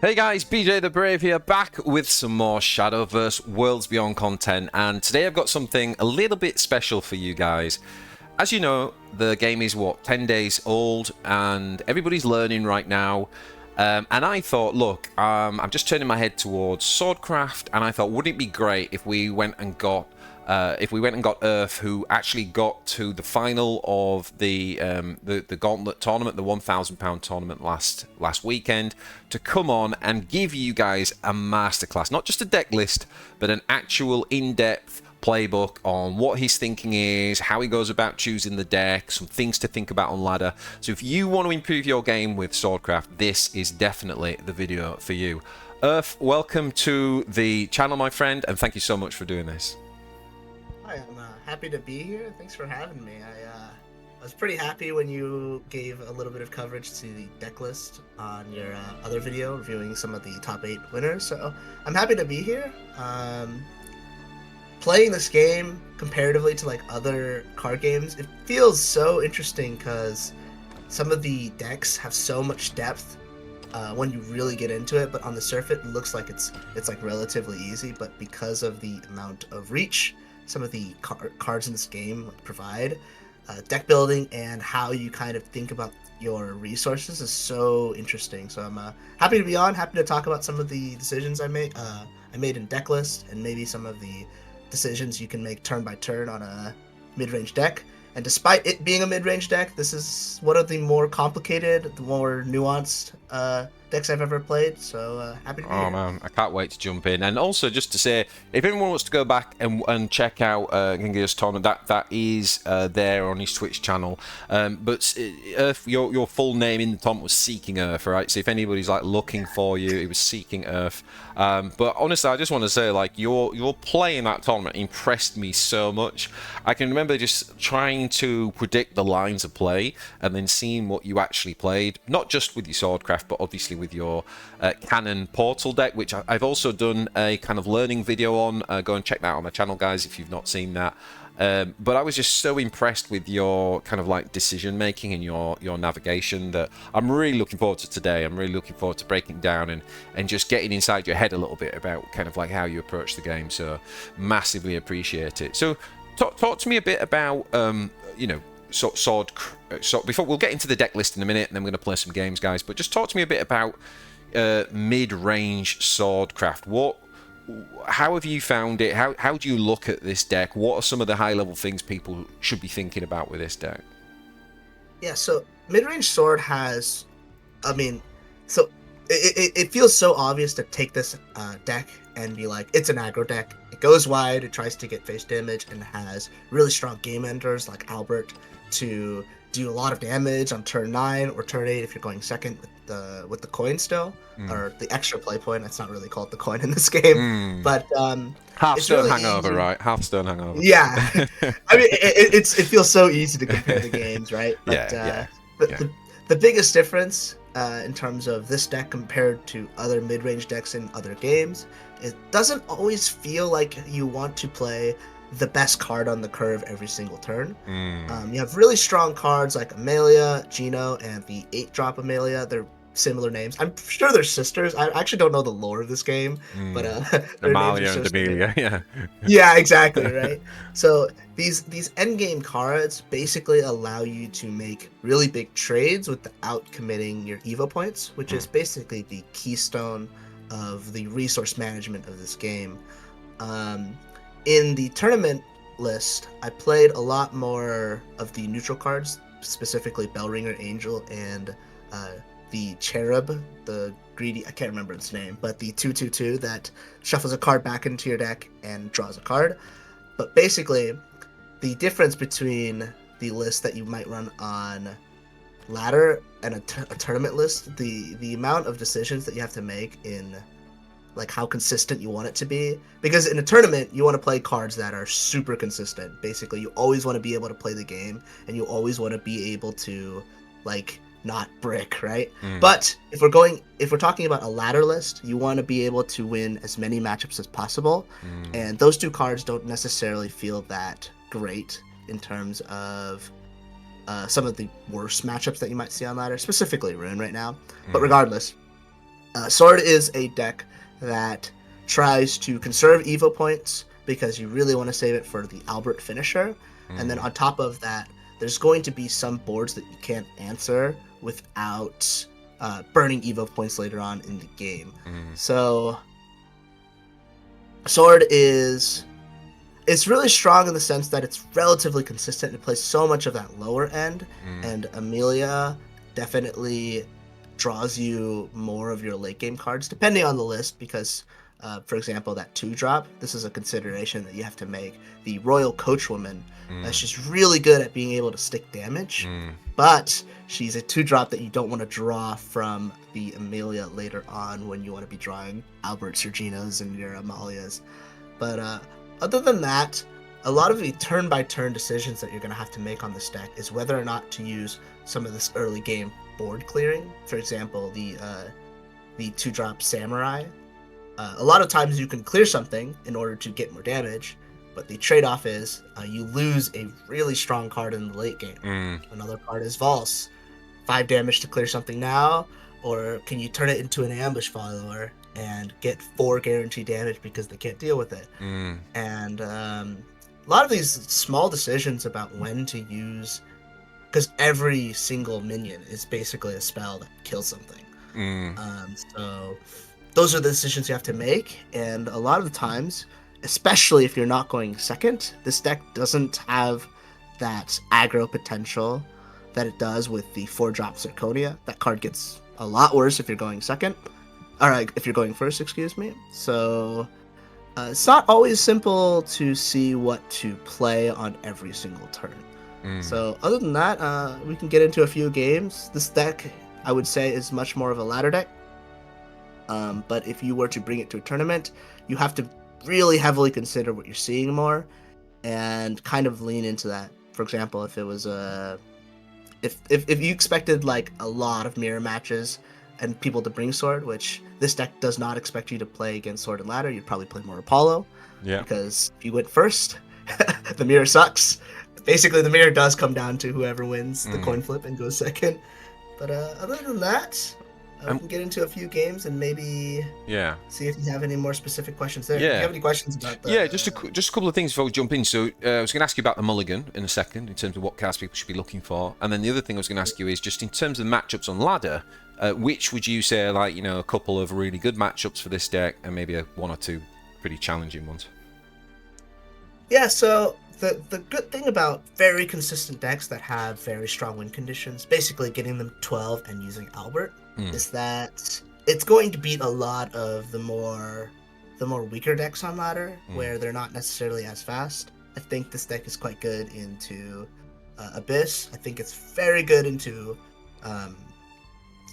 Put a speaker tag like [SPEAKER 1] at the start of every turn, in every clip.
[SPEAKER 1] Hey guys, BJ the Brave here, back with some more Shadowverse Worlds Beyond content, and today I've got something a little bit special for you guys. As you know, the game is, 10 days old, and everybody's learning right now. And I thought, look, I'm just turning my head towards Swordcraft, and I thought, wouldn't it be great if we went and got Urf, who actually got to the final of the Gauntlet tournament, the £1,000 tournament last weekend, to come on and give you guys a masterclass, not just a deck list, but an actual in-depth playbook on what his thinking is, how he goes about choosing the deck, some things to think about on ladder. So if you want to improve your game with Swordcraft, this is definitely the video for you. Urf, welcome to the channel, my friend, and thank you so much for doing this.
[SPEAKER 2] Hi, I'm happy to be here. Thanks for having me. I was pretty happy when you gave a little bit of coverage to the deck list on your other video reviewing some of the top 8 winners, so I'm happy to be here. Playing this game comparatively to like other card games, it feels so interesting because some of the decks have so much depth when you really get into it, but on the surface it looks like it's like relatively easy, but because of the amount of reach some of the cards in this game provide, deck building and how you kind of think about your resources is so interesting. So I'm happy to be on, happy to talk about some of the decisions I made in deck list, and maybe some of the decisions you can make turn by turn on a mid-range deck. And despite it being a mid-range deck, this is one of the more complicated, the more nuanced decks I've ever played, so happy to be here.
[SPEAKER 1] Man, I can't wait to jump in. And also, just to say, if anyone wants to go back and check out Genghis tournament, that is there on his Twitch channel. But your full name in the tournament was Seeking Urf, right? So if anybody's like looking for you, it was Seeking Urf. But honestly, I just want to say, like, your play in that tournament impressed me so much. I can remember just trying to predict the lines of play and then seeing what you actually played, not just with your Swordcraft, but obviously with your Cannon Portal deck, which I've also done a kind of learning video on. Go and check that out on my channel, guys, if you've not seen that. But I was just so impressed with your kind of like decision making and your navigation that I'm really looking forward to today. I'm really looking forward to breaking down and just getting inside your head a little bit about kind of like how you approach the game. So massively appreciate it. So talk to me a bit about before we'll get into the deck list in a minute, and then we're going to play some games, guys. But just talk to me a bit about mid-range Swordcraft. How have you found it? How do you look at this deck? What are some of the high-level things people should be thinking about with this deck?
[SPEAKER 2] Yeah, so mid-range sword has, so it feels so obvious to take this deck and be like, it's an aggro deck. It goes wide, it tries to get face damage, and has really strong game enders like Albert to do a lot of damage on turn 9 or turn 8 if you're going second with the coin still, or the extra play point. It's not really called the coin in this game, but
[SPEAKER 1] half
[SPEAKER 2] it's
[SPEAKER 1] stone
[SPEAKER 2] really
[SPEAKER 1] hangover,
[SPEAKER 2] easy.
[SPEAKER 1] right? Half stone hangover.
[SPEAKER 2] Yeah, I mean it feels so easy to compare the games, right? But, the biggest difference in terms of this deck compared to other mid-range decks in other games, it doesn't always feel like you want to play the best card on the curve every single turn. You have really strong cards like Amelia, Gino, and the 8-drop Amelia. They're similar names. I'm sure they're sisters. I actually don't know the lore of this game, but their names are
[SPEAKER 1] Amalia
[SPEAKER 2] so
[SPEAKER 1] and Amelia, yeah.
[SPEAKER 2] Yeah, exactly, right? So these endgame cards basically allow you to make really big trades without committing your Evo points, which is basically the keystone of the resource management of this game. In the tournament list, I played a lot more of the neutral cards, specifically Bellringer Angel and the Cherub, the greedy, I can't remember its name, but the 2/2/2 that shuffles a card back into your deck and draws a card. But basically, the difference between the list that you might run on ladder and a tournament list, the amount of decisions that you have to make in like how consistent you want it to be, because in a tournament you want to play cards that are super consistent. Basically, you always want to be able to play the game, and you always want to be able to like not brick, right? But if we're talking about a ladder list, you want to be able to win as many matchups as possible, and those two cards don't necessarily feel that great in terms of some of the worst matchups that you might see on ladder, specifically Rune right now. But regardless, Sword is a deck that tries to conserve Evo points because you really want to save it for the Albert finisher. And then on top of that, there's going to be some boards that you can't answer without burning Evo points later on in the game. So Sword is... It's really strong in the sense that it's relatively consistent. It plays so much of that lower end, and Amelia definitely draws you more of your late game cards, depending on the list, because, for example, that 2-drop, this is a consideration that you have to make. The Royal Coachwoman, she's really good at being able to stick damage, but she's a 2-drop that you don't want to draw from the Amelia later on when you want to be drawing Alberts, Reginas, and your Amalias. But, other than that, a lot of the turn-by-turn decisions that you're going to have to make on this deck is whether or not to use some of this early game board clearing. For example, the 2-drop Samurai. A lot of times you can clear something in order to get more damage, but the trade-off is you lose a really strong card in the late game. Another card is Valse. 5 damage to clear something now, or can you turn it into an ambush follower and get 4 guaranteed damage because they can't deal with it. And a lot of these small decisions about when to use, because every single minion is basically a spell that kills something. So those are the decisions you have to make, and a lot of the times, especially if you're not going second, this deck doesn't have that aggro potential that it does with the 4-drop Zirconia. That card gets a lot worse if you're going second. Alright, if you're going first, excuse me. So, it's not always simple to see what to play on every single turn. So, other than that, we can get into a few games. This deck, I would say, is much more of a ladder deck. But if you were to bring it to a tournament, you have to really heavily consider what you're seeing more and kind of lean into that. For example, if it was if you expected like a lot of mirror matches and people to bring Sword, which this deck does not expect you to play against Sword and Ladder, you'd probably play more Apollo. Yeah. Because if you went first, the mirror sucks. Basically, the mirror does come down to whoever wins the coin flip and goes second. But other than that, we can get into a few games and maybe see if you have any more specific questions there. Yeah. Do you have any questions about that?
[SPEAKER 1] Just a couple of things before we jump in. So I was going to ask you about the mulligan in a second, in terms of what cards people should be looking for. And then the other thing I was going to ask you is just in terms of matchups on ladder, which would you say are like, a couple of really good matchups for this deck and maybe one or two pretty challenging ones?
[SPEAKER 2] Yeah, so the good thing about very consistent decks that have very strong win conditions, basically getting them 12 and using Albert, is that it's going to beat a lot of the more weaker decks on ladder, where they're not necessarily as fast. I think this deck is quite good into Abyss. I think it's very good into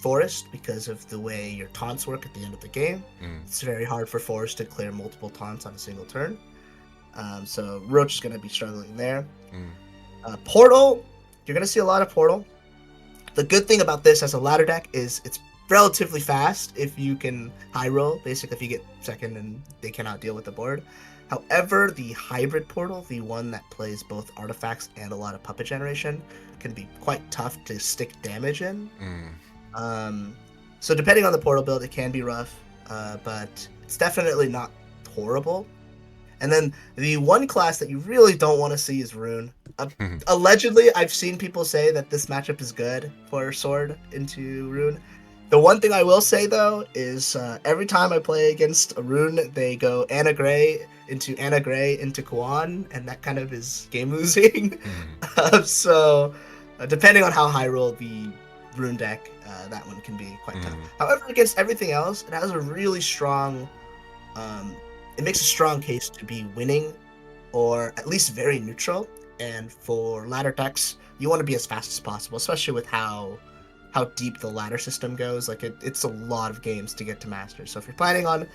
[SPEAKER 2] Forest because of the way your taunts work at the end of the game. It's very hard for Forest to clear multiple taunts on a single turn. So Roach is going to be struggling there. Portal, you're going to see a lot of Portal. The good thing about this as a ladder deck is it's relatively fast if you can high roll, basically if you get second and they cannot deal with the board. However, the hybrid Portal, the one that plays both artifacts and a lot of puppet generation, can be quite tough to stick damage in. So depending on the Portal build, it can be rough, but it's definitely not horrible. And then the one class that you really don't want to see is Rune. Allegedly, I've seen people say that this matchup is good for Sword into Rune. The one thing I will say, though, is every time I play against a Rune, they go Anna Gray into Kuan, and that kind of is game-losing. So, depending on how high roll the Rune deck, that one can be quite tough. However, against everything else, it has a really strong... it makes a strong case to be winning, or at least very neutral. And for ladder decks, you want to be as fast as possible, especially with how deep the ladder system goes. Like it's a lot of games to get to master. So if you're planning on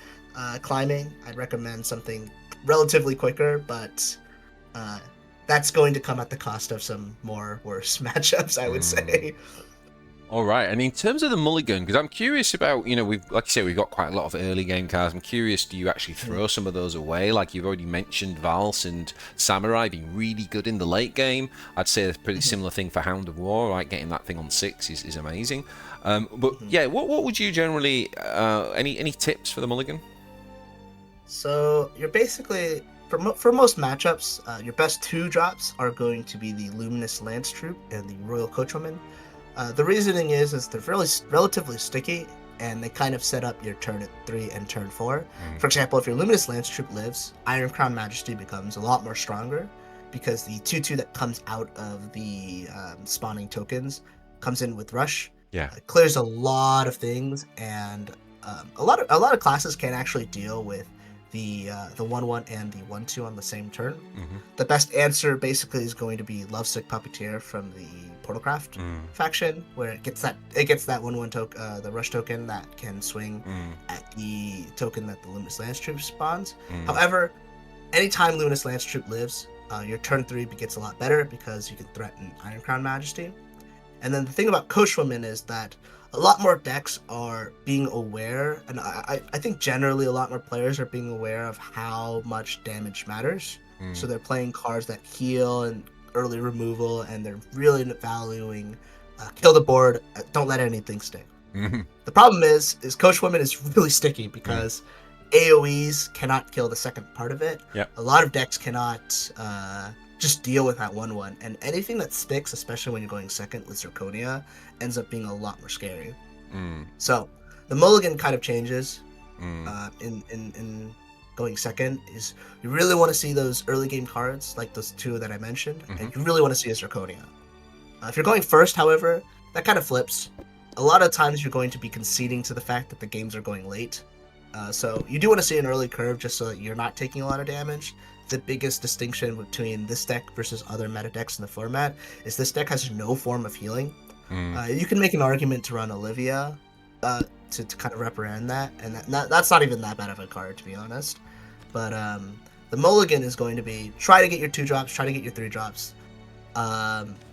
[SPEAKER 2] climbing, I'd recommend something relatively quicker, but that's going to come at the cost of some more worse matchups, I would say.
[SPEAKER 1] All right, and in terms of the mulligan, because I'm curious about, we've, like you say, we've got quite a lot of early game cards. I'm curious, do you actually throw some of those away? Like you've already mentioned, Vals and Samurai being really good in the late game. I'd say a pretty similar thing for Hound of War, right? Getting that thing on 6 is amazing. But yeah, what would you generally, any tips for the mulligan?
[SPEAKER 2] So you're basically for most matchups, your best 2 drops are going to be the Luminous Lance Troop and the Royal Coachwoman. The reasoning is they're relatively sticky, and they kind of set up your turn 3 and turn 4. For example, if your Luminous Lance Troop lives, Iron Crown Majesty becomes a lot more stronger, because the 2/2 that comes out of the spawning tokens comes in with Rush.
[SPEAKER 1] Yeah.
[SPEAKER 2] It clears a lot of things, and a lot of classes can actually deal with the 1/1 and the 1/2 on the same turn. The best answer basically is going to be Lovesick Puppeteer from the Portalcraft faction, where it gets that 1/1 token, the Rush token that can swing at the token that the Luminous Lance Troop spawns. However, anytime Luminous Lance Troop lives, your turn 3 gets a lot better because you can threaten Iron Crown Majesty. And then the thing about Coachwoman is that a lot more decks are being aware, and I think generally a lot more players are being aware of how much damage matters. So they're playing cards that heal and early removal, and they're really valuing kill the board, don't let anything stick. The problem is Coachwoman is really sticky because AoEs cannot kill the second part of it.
[SPEAKER 1] Yep.
[SPEAKER 2] A lot of decks cannot just deal with that 1/1, and anything that sticks, especially when you're going second with Zirconia, ends up being a lot more scary. So the mulligan kind of changes in going second. Is you really want to see those early game cards like those 2 that I mentioned, and you really want to see a Zirconia. If you're going first, however, that kind of flips. A lot of times you're going to be conceding to the fact that the games are going late. So you do want to see an early curve just so that you're not taking a lot of damage. The biggest distinction between this deck versus other meta decks in the format is this deck has no form of healing. You can make an argument to run Olivia to kind of represent that, and that's not even that bad of a card, to be honest. But the mulligan is going to be try to get your 2-drops, try to get your 3-drops.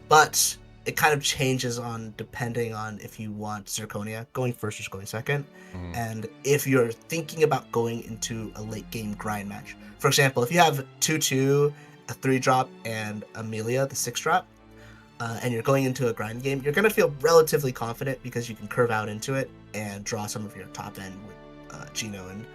[SPEAKER 2] But it kind of changes on depending on if you want Zirconia going first or going second, and if you're thinking about going into a late game grind match. For example, if you have 2/2, a 3-drop, and Amelia, the 6-drop, and you're going into a grind game, you're going to feel relatively confident because you can curve out into it and draw some of your top end with Gino and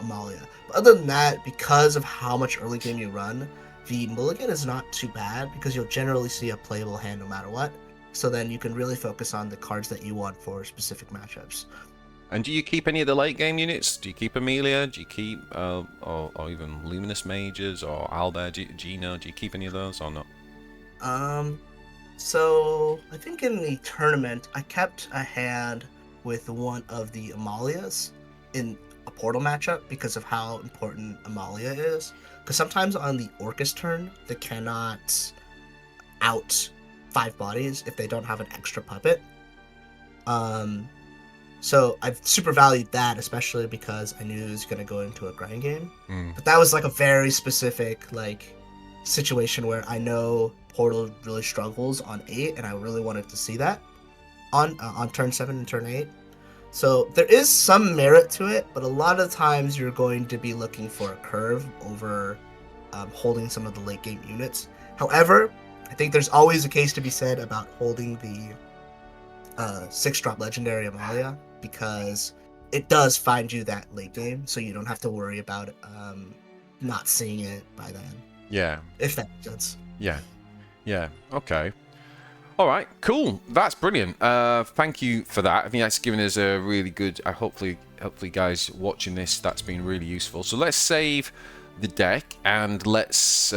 [SPEAKER 2] Amalia. But other than that, because of how much early game you run, the mulligan is not too bad because you'll generally see a playable hand no matter what. So then you can really focus on the cards that you want for specific matchups.
[SPEAKER 1] And do you keep any of the late game units? Do you keep Amelia? Do you keep, or even Luminous Mages or Albert, Gino? Do you keep any of those or not?
[SPEAKER 2] So I think in the tournament I kept a hand with one of the Amalias in a Portal matchup because of how important Amalia is. Because sometimes on the Orcus turn, they cannot out 5 bodies if they don't have an extra puppet. So I've super valued that, especially because I knew it was going to go into a grind game. But that was like a very specific situation where I know Portal really struggles on 8, and I really wanted to see that on turn 7 and turn 8. So there is some merit to it, but a lot of times you're going to be looking for a curve over holding some of the late game units. However, I think there's always a case to be said about holding the 6-drop Legendary Amalia, because it does find you that late game, so you don't have to worry about not seeing it by then.
[SPEAKER 1] Yeah.
[SPEAKER 2] If that makes sense.
[SPEAKER 1] Yeah. Okay. All right. Cool. That's brilliant. Thank you for that. I think that's given us a really good. Hopefully, guys watching this, that's been really useful. So let's save the deck and let's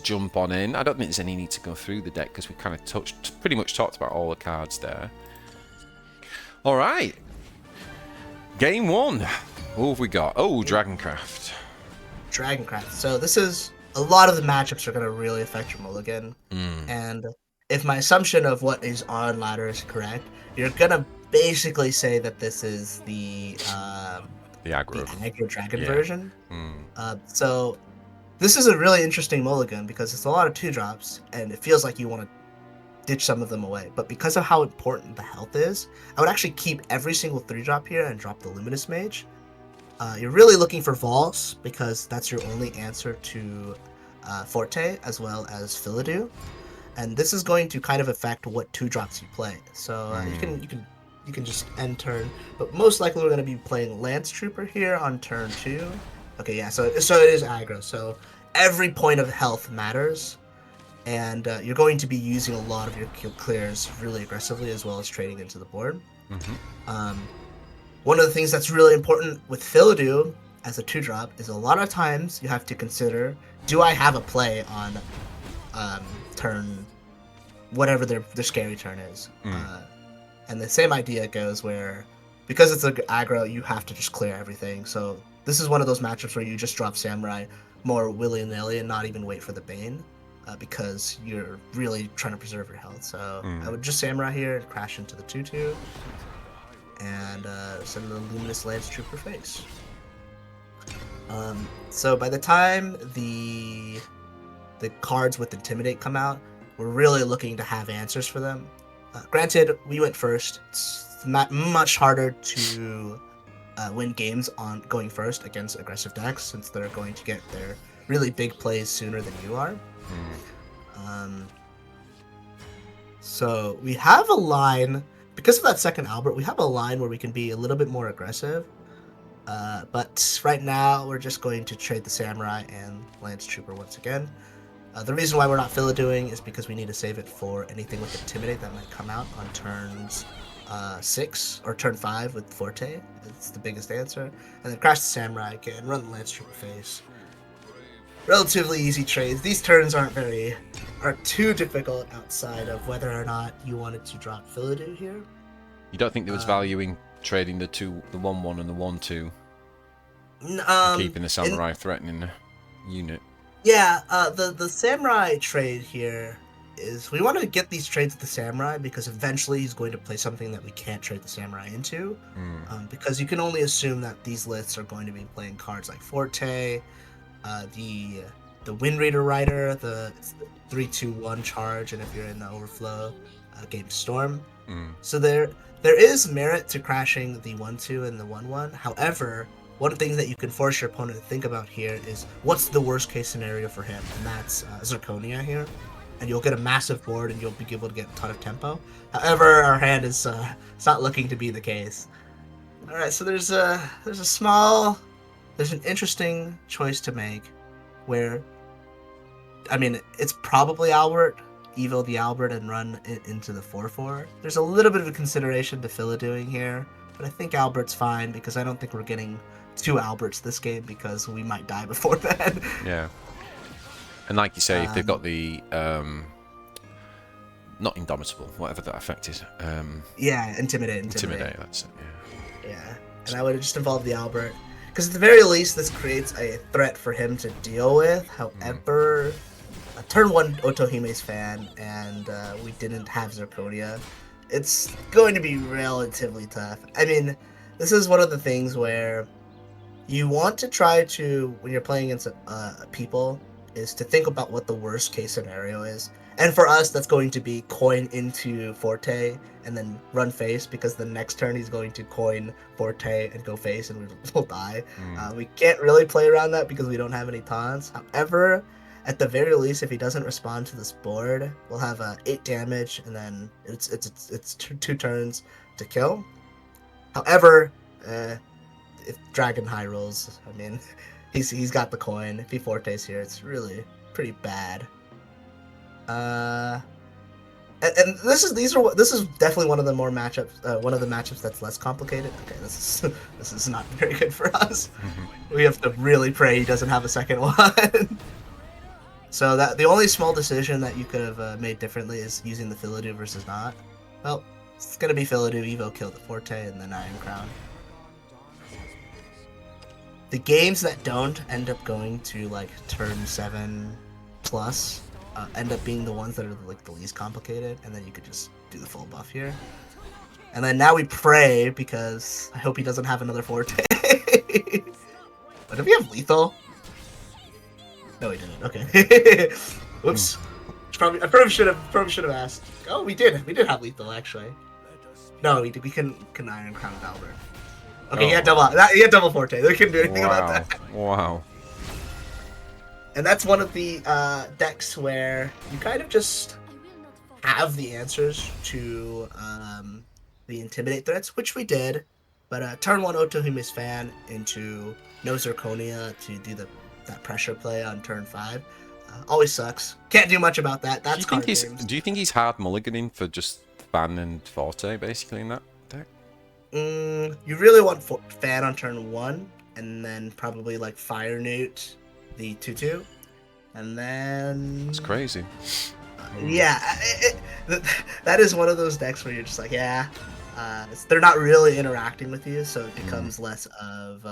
[SPEAKER 1] jump on in. I don't think there's any need to go through the deck because we kind of pretty much talked about all the cards there. All right. Game 1. What have we got? Oh, Dragoncraft.
[SPEAKER 2] Dragoncraft. So this is a lot of the matchups are going to really affect your mulligan. And if my assumption of what is on ladder is correct, you're going to basically say that this is the aggro dragon version. So this is a really interesting mulligan because it's a lot of 2-drops, and it feels like you want to ditch some of them away. But because of how important the health is, I would actually keep every single 3-drop here and drop the Luminous Mage. You're really looking for Vols because that's your only answer to Forte as well as Philidou, and this is going to kind of affect what 2-drops you play. So you can just end turn, but most likely we're going to be playing Lance Trooper here on turn 2. Okay, yeah, so it is aggro. So every point of health matters, and you're going to be using a lot of your clears really aggressively as well as trading into the board. One of the things that's really important with Philidou as a 2-drop is a lot of times you have to consider, do I have a play on turn, whatever their scary turn is. And the same idea goes where, because it's an aggro, you have to just clear everything. So this is one of those matchups where you just drop Samurai more willy-nilly and not even wait for the Bane, because you're really trying to preserve your health. So I would just Samurai here and crash into the 2-2. And send the Luminous Lance Trooper face. So by the time the cards with Intimidate come out, we're really looking to have answers for them. Granted, we went first. It's much harder to win games on going first against aggressive decks, since they're going to get their really big plays sooner than you are. So we have a line. Because of that second Albert, we have a line where we can be a little bit more aggressive. But right now, we're just going to trade the Samurai and Lance Trooper once again. The reason why we're not Philidouing is because we need to save it for anything with Intimidate that might come out on turns 6 or turn 5 with Forte. It's the biggest answer. And then crash the Samurai again, run the Lance Trooper face. Relatively easy trades. These turns aren't too difficult outside of whether or not you wanted to drop Philidou here.
[SPEAKER 1] You don't think there was value in trading the 1-1 and the 1-2, keeping the Samurai threatening the unit?
[SPEAKER 2] Yeah, the Samurai trade here is, we want to get these trades with the Samurai because eventually he's going to play something that we can't trade the Samurai into. Because you can only assume that these lists are going to be playing cards like Forte, the Wind Raider Rider, the 3-2-1 charge, and if you're in the overflow, Game Storm. So there is merit to crashing the 1-2 and the 1-1. However, one thing that you can force your opponent to think about here is what's the worst case scenario for him, and that's Zirconia here. And you'll get a massive board and you'll be able to get a ton of tempo. However, our hand is it's not looking to be the case. Alright, so there's an interesting choice to make where, I mean, it's probably Albert, Evo the Albert, and run it into the 4-4. There's a little bit of a consideration to Philidouing here, but I think Albert's fine because I don't think we're getting 2 Alberts this game because we might die before then.
[SPEAKER 1] Yeah. And like you say, if they've got the, not Indomitable, whatever that effect is.
[SPEAKER 2] Yeah, Intimidate,
[SPEAKER 1] that's it, yeah.
[SPEAKER 2] Yeah, and I would have just involved the Albert. Because at the very least, this creates a threat for him to deal with. However, turn 1 Otohime's fan, and we didn't have Zirconia. It's going to be relatively tough. I mean, this is one of the things where you want to try to, when you're playing against people, is to think about what the worst case scenario is. And for us, that's going to be coin into Forte and then run face, because the next turn he's going to coin Forte and go face and we'll die. We can't really play around that because we don't have any taunts. However, at the very least, if he doesn't respond to this board, we'll have 8 damage and then it's 2 turns to kill. However, if Dragon high rolls, I mean, he's got the coin. If he Forte's here, it's really pretty bad. And this is definitely one of the more matchups. One of the matchups that's less complicated. Okay, this is not very good for us. We have to really pray he doesn't have a second one. So that the only small decision that you could have made differently is using the Philidou versus not. Well, it's gonna be Philidou. Evo killed the Forte and then Iron Crown. The games that don't end up going to like turn 7 plus. End up being the ones that are like the least complicated, and then you could just do the full buff here. And then now we pray because I hope he doesn't have another Forte. But if we have lethal? No, he didn't. Okay. Whoops. I probably should have asked. Oh, we did have lethal actually. No, we couldn't Iron Crown Valor. Okay, he had double forte. They couldn't do anything about that.
[SPEAKER 1] Wow.
[SPEAKER 2] And that's one of the decks where you kind of just have the answers to the Intimidate threats, which we did. But turn 1 Otohime's Fan into no Zirconia to do that pressure play on turn 5. Always sucks. Can't do much about that. That's card games.
[SPEAKER 1] Do you think he's hard mulliganing for just Fan and Forte, basically, in that deck?
[SPEAKER 2] You really want Fan on turn 1, and then probably like Fire Newt, the 2/2, and then...
[SPEAKER 1] It's crazy.
[SPEAKER 2] Yeah, that is one of those decks where you're just like, yeah, they're not really interacting with you, so it becomes less of...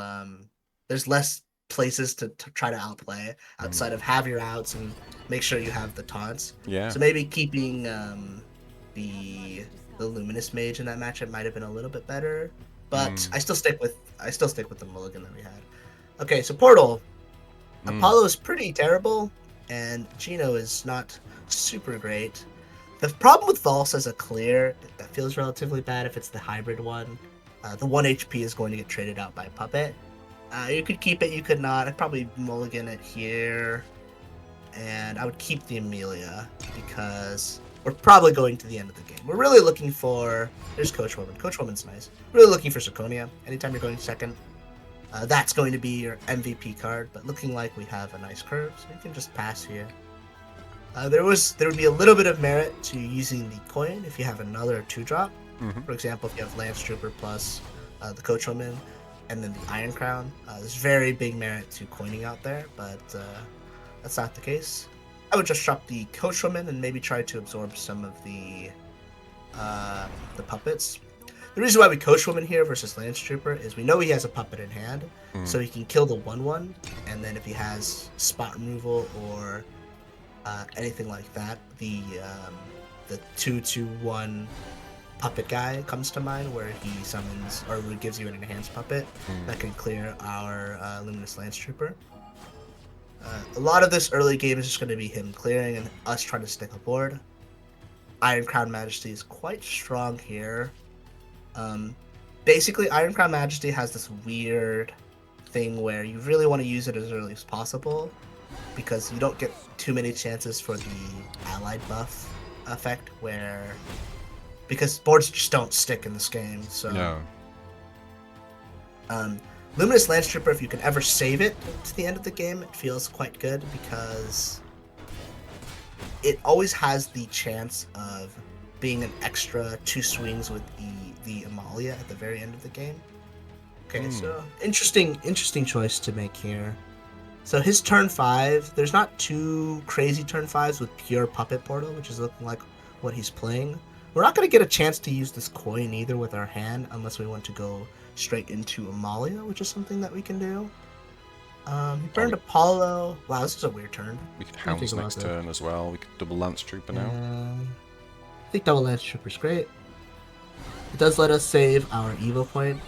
[SPEAKER 2] there's less places to try to outplay outside of have your outs and make sure you have the taunts.
[SPEAKER 1] Yeah.
[SPEAKER 2] So maybe keeping the Luminous Mage in that matchup might have been a little bit better, but I still stick with the mulligan that we had. Okay, so Portal. Apollo is pretty terrible, and Gino is not super great. The problem with Valse as a clear that feels relatively bad if it's the hybrid one. The 1 HP is going to get traded out by Puppet. You could keep it, you could not. I'd probably mulligan it here, and I would keep the Amelia because we're probably going to the end of the game. We're really looking for... There's Coachwoman. Coachwoman's nice. Really looking for Zirconia. Anytime you're going second, that's going to be your MVP card, but looking like we have a nice curve, so you can just pass here. There would be a little bit of merit to using the coin if you have another 2-drop. For example, if you have Lance Trooper plus the Coachwoman and then the Iron Crown. There's very big merit to coining out there, but that's not the case. I would just drop the Coachwoman and maybe try to absorb some of the puppets. The reason why we Coachwoman here versus Lance Trooper is we know he has a puppet in hand, so he can kill the 1/1, and then if he has spot removal or anything like that, the 2/1 puppet guy comes to mind, where he summons or gives you an enhanced puppet that can clear our Luminous Lance Trooper. A lot of this early game is just going to be him clearing and us trying to stick a board. Iron Crown Majesty is quite strong here. Basically, Iron Crown Majesty has this weird thing where you really want to use it as early as possible because you don't get too many chances for the allied buff effect because boards just don't stick in this game. So
[SPEAKER 1] no.
[SPEAKER 2] Luminous Lance Trooper, if you can ever save it to the end of the game, it feels quite good because it always has the chance of being an extra 2 swings with the Amalia at the very end of the game. Okay, so interesting choice to make here. So his turn 5, there's not too crazy turn 5s with pure Puppet Portal, which is looking like what he's playing. We're not going to get a chance to use this coin either with our hand unless we want to go straight into Amalia, which is something that we can do. He burned Apollo. Wow, this is a weird turn.
[SPEAKER 1] We could Hounds next turn as well. We could double Lance Trooper now.
[SPEAKER 2] I think double Lance Trooper is great. It does let us save our Evo point,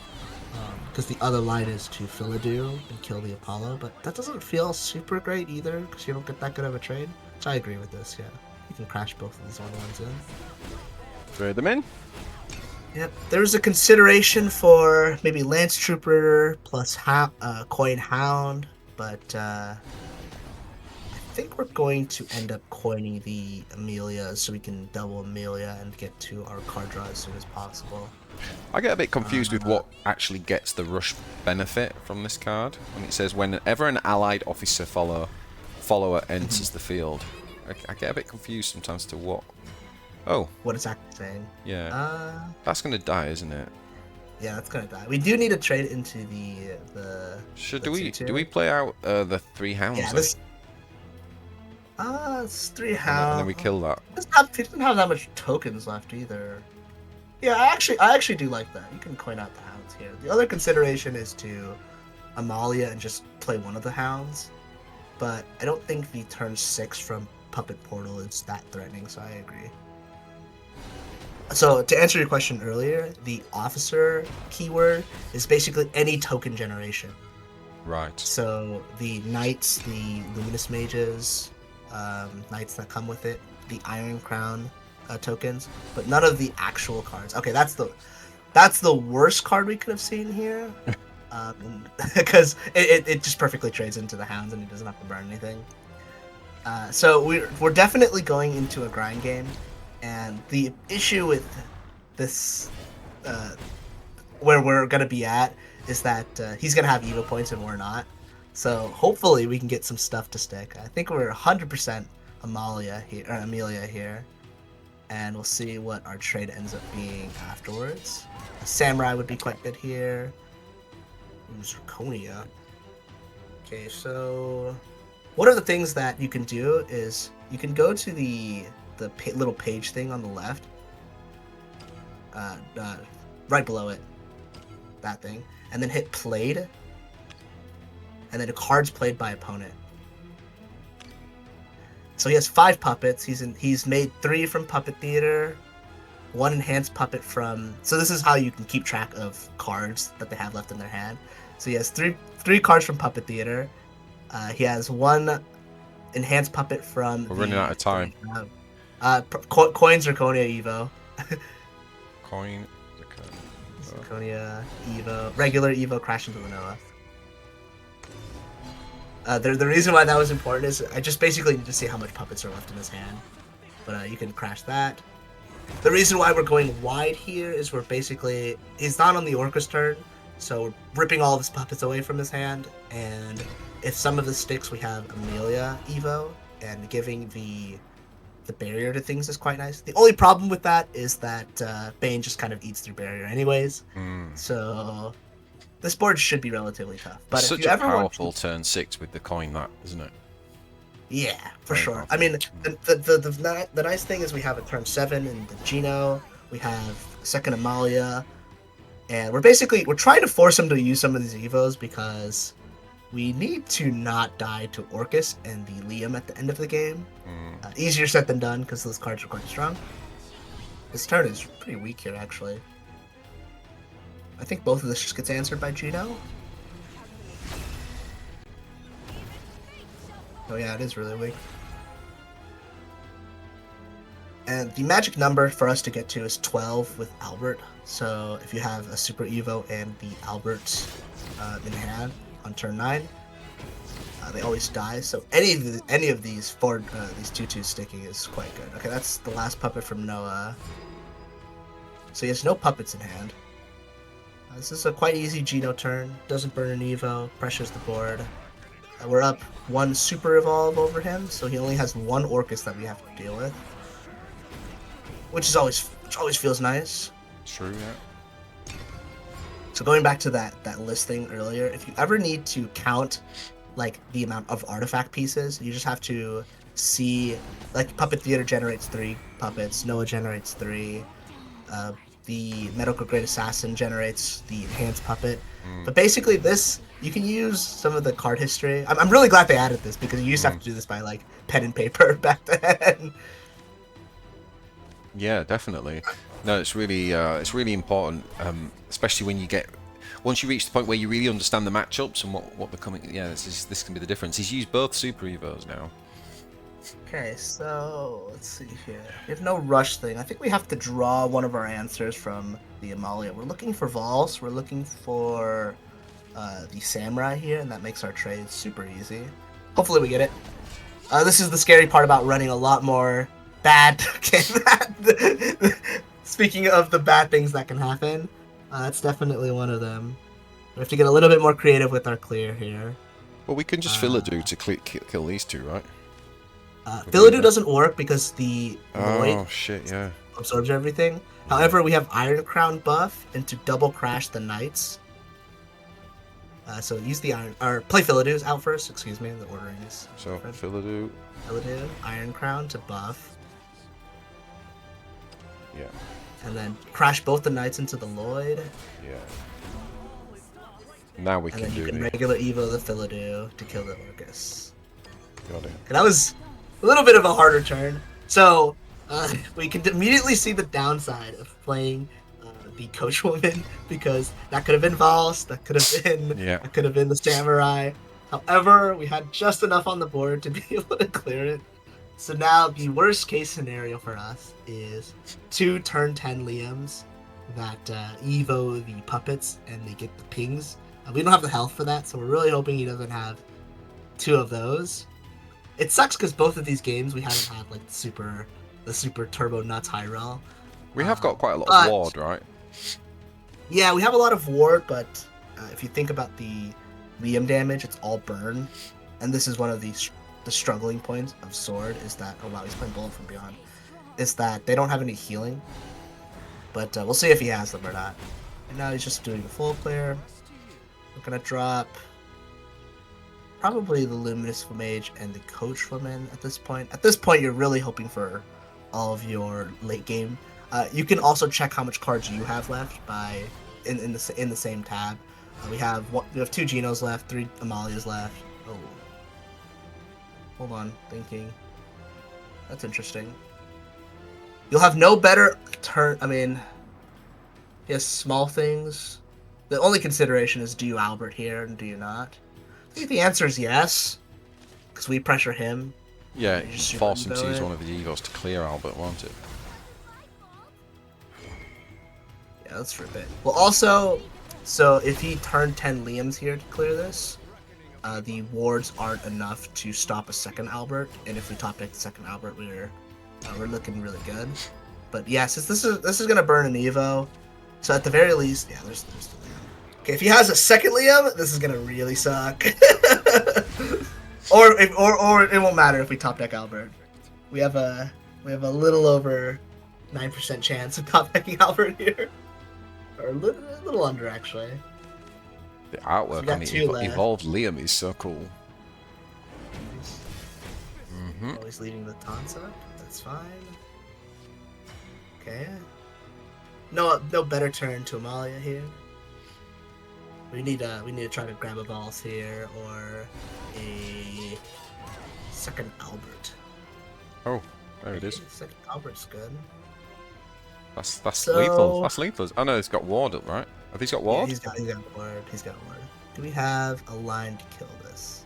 [SPEAKER 2] because the other line is to Philidoo and kill the Apollo, but that doesn't feel super great either, because you don't get that good of a trade. So I agree with this, yeah. You can crash both of these 1/1s in.
[SPEAKER 1] Throw them in.
[SPEAKER 2] Yep, there's a consideration for maybe Lance Trooper plus Coin Hound, but I think we're going to end up coining the Amelia so we can double Amelia and get to our card draw as soon as possible.
[SPEAKER 1] I get a bit confused with what actually gets the rush benefit from this card. When it says whenever an allied officer follower enters the field. I get a bit confused sometimes to what. Oh.
[SPEAKER 2] What is that saying?
[SPEAKER 1] Yeah. That's going to die, isn't it?
[SPEAKER 2] Yeah, that's going to die. We do need to trade into the
[SPEAKER 1] do we play out the 3 hounds?
[SPEAKER 2] Yeah, this... it's 3 hounds.
[SPEAKER 1] And then we kill that.
[SPEAKER 2] He doesn't have that much tokens left either. Yeah, I actually do like that. You can coin out the hounds here. The other consideration is to Amalia and just play one of the hounds. But I don't think the turn 6 from Puppet Portal is that threatening, so I agree. So, to answer your question earlier, the officer keyword is basically any token generation.
[SPEAKER 1] Right.
[SPEAKER 2] So, the knights, the luminous mages, knights that come with it, the Iron Crown tokens, but none of the actual cards. Okay, that's the worst card we could have seen here, because it just perfectly trades into the Hounds and he doesn't have to burn anything. So we're definitely going into a grind game, and the issue with this, where we're gonna be at, is that he's gonna have Evo points and we're not. So hopefully we can get some stuff to stick. I think we're 100% Amelia here, and we'll see what our trade ends up being afterwards. A Samurai would be quite good here. Ooh, Zirconia. Okay, so one of the things that you can do is you can go to the little page thing on the left, right below it, that thing, and then hit played, and then cards played by opponent. So he has 5 puppets. He's made 3 from Puppet Theater, 1 enhanced puppet from. So this is how you can keep track of cards that they have left in their hand. So he has three cards from Puppet Theater. He has 1 enhanced puppet from.
[SPEAKER 1] We're running out of time.
[SPEAKER 2] Coin Zirconia Evo.
[SPEAKER 1] Coin
[SPEAKER 2] Zirconia Evo. Regular Evo crash into the Noah. The reason why that was important is I just basically need to see how much puppets are left in his hand. But you can crash that. The reason why we're going wide here is we're basically... He's not on the Orca's turn, so we're ripping all of his puppets away from his hand. And if some of the sticks, we have Amelia Evo, and giving the barrier to things is quite nice. The only problem with that is that Bane just kind of eats through barrier anyways. So... This board should be relatively tough. But
[SPEAKER 1] it's
[SPEAKER 2] if
[SPEAKER 1] such
[SPEAKER 2] you
[SPEAKER 1] a
[SPEAKER 2] ever
[SPEAKER 1] powerful
[SPEAKER 2] want to...
[SPEAKER 1] turn 6 with the coin, that isn't it?
[SPEAKER 2] Yeah, for
[SPEAKER 1] Very
[SPEAKER 2] sure.
[SPEAKER 1] powerful.
[SPEAKER 2] I mean, the nice thing is we have a turn 7 in the Gino. We have second Amalia, and we're trying to force him to use some of these Evos because we need to not die to Orcus and the Liam at the end of the game. Easier said than done because those cards are quite strong. This turn is pretty weak here, actually. I think both of this just gets answered by Gino. Oh yeah, it is really weak. And the magic number for us to get to is 12 with Albert. So if you have a Super Evo and the Albert in hand on turn 9, they always die. So any of these 2/2 sticking is quite good. Okay, that's the last puppet from Noah. So he has no puppets in hand. This is a quite easy Gino turn. Doesn't burn an Evo, pressures the board. We're up 1 Super Evolve over him, so he only has 1 Orcus that we have to deal with, which always feels nice.
[SPEAKER 1] True, yeah.
[SPEAKER 2] So going back to that listing earlier, if you ever need to count like the amount of artifact pieces, you just have to see, like, Puppet Theater generates 3 puppets, Noah generates 3. The Medical Great Assassin generates the enhanced puppet. But basically this, you can use some of the card history. I'm really glad they added this because you used to have to do this by like pen and paper back then.
[SPEAKER 1] Yeah, definitely. No, it's really important, especially when once you reach the point where you really understand the matchups and what they're coming. Yeah, this can be the difference. He's used both Super Evos now.
[SPEAKER 2] Okay, so let's see here. We have no rush thing. I think we have to draw one of our answers from the Amalia. We're looking for Vols. We're looking for the Samurai here, and that makes our trade super easy. Hopefully we get it. This is the scary part about running a lot more bad. Speaking of the bad things that can happen, that's definitely one of them. We have to get a little bit more creative with our clear here.
[SPEAKER 1] Well, we can just Philadu to kill these 2, right?
[SPEAKER 2] Philadu doesn't work because the Lloyd
[SPEAKER 1] yeah.
[SPEAKER 2] absorbs everything. However, we have Iron Crown buff and to double crash the Knights. So use the play Philadu's out first. Excuse me, the ordering is.
[SPEAKER 1] So Philadu,
[SPEAKER 2] Iron Crown to buff.
[SPEAKER 1] Yeah.
[SPEAKER 2] And then crash both the Knights into the Lloyd.
[SPEAKER 1] Yeah. Now we can do the
[SPEAKER 2] regular Evo the Philadu to kill the Orcus.
[SPEAKER 1] Got it.
[SPEAKER 2] And that was a little bit of a harder turn. So we can immediately see the downside of playing the Coachwoman, because that could have been Vals, that could have been the Samurai. However, we had just enough on the board to be able to clear it. So now the worst case scenario for us is 2 turn 10 Liams that Evo the puppets and they get the pings. We don't have the health for that, so we're really hoping he doesn't have 2 of those. It sucks because both of these games we haven't had like the super turbo nuts high roll.
[SPEAKER 1] We have got quite a lot of ward, right?
[SPEAKER 2] Yeah, we have a lot of ward, but if you think about the Liam damage, it's all burn, and this is one of the struggling points of Sword is that oh wow, he's playing Bullet from Beyond. Is that they don't have any healing, but we'll see if he has them or not. And now he's just doing the full clear. We're gonna drop probably the Luminous Mage and the Coach Woman at this point. At this point, you're really hoping for all of your late game. You can also check how much cards you have left by in the same tab. We have 2 Genos left, 3 Amalias left. Oh, hold on, thinking. That's interesting. You'll have no better turn. I mean, yes, small things. The only consideration is do you Albert here and do you not? I think the answer is yes, because we pressure him.
[SPEAKER 1] Yeah, force him to use one of the Evos to clear Albert, won't it?
[SPEAKER 2] Yeah, let's rip it. Well, also, so if he turned 10 Liams here to clear this, the wards aren't enough to stop a second Albert, and if we top deck the second Albert, we're looking really good. But yeah, since this is gonna burn an Evo, so at the very least, yeah, there's the Liam. Okay, if he has a second Liam, this is gonna really suck. or it won't matter if we top deck Albert. We have a little over 9% chance of top decking Albert here. Or a little under, actually.
[SPEAKER 1] The artwork on the evolved Liam is so cool.
[SPEAKER 2] Always leaving the taunts up. That's fine. Okay. No better turn to Amalia here. We need to try to grab a Balls here or a second Albert.
[SPEAKER 1] Oh, there it is.
[SPEAKER 2] Second Albert's good.
[SPEAKER 1] That's lethal. That's lethal. Oh no, it's got ward up, right? Have these got ward?
[SPEAKER 2] Yeah, he's got ward. He's got ward. Do we have a line to kill this?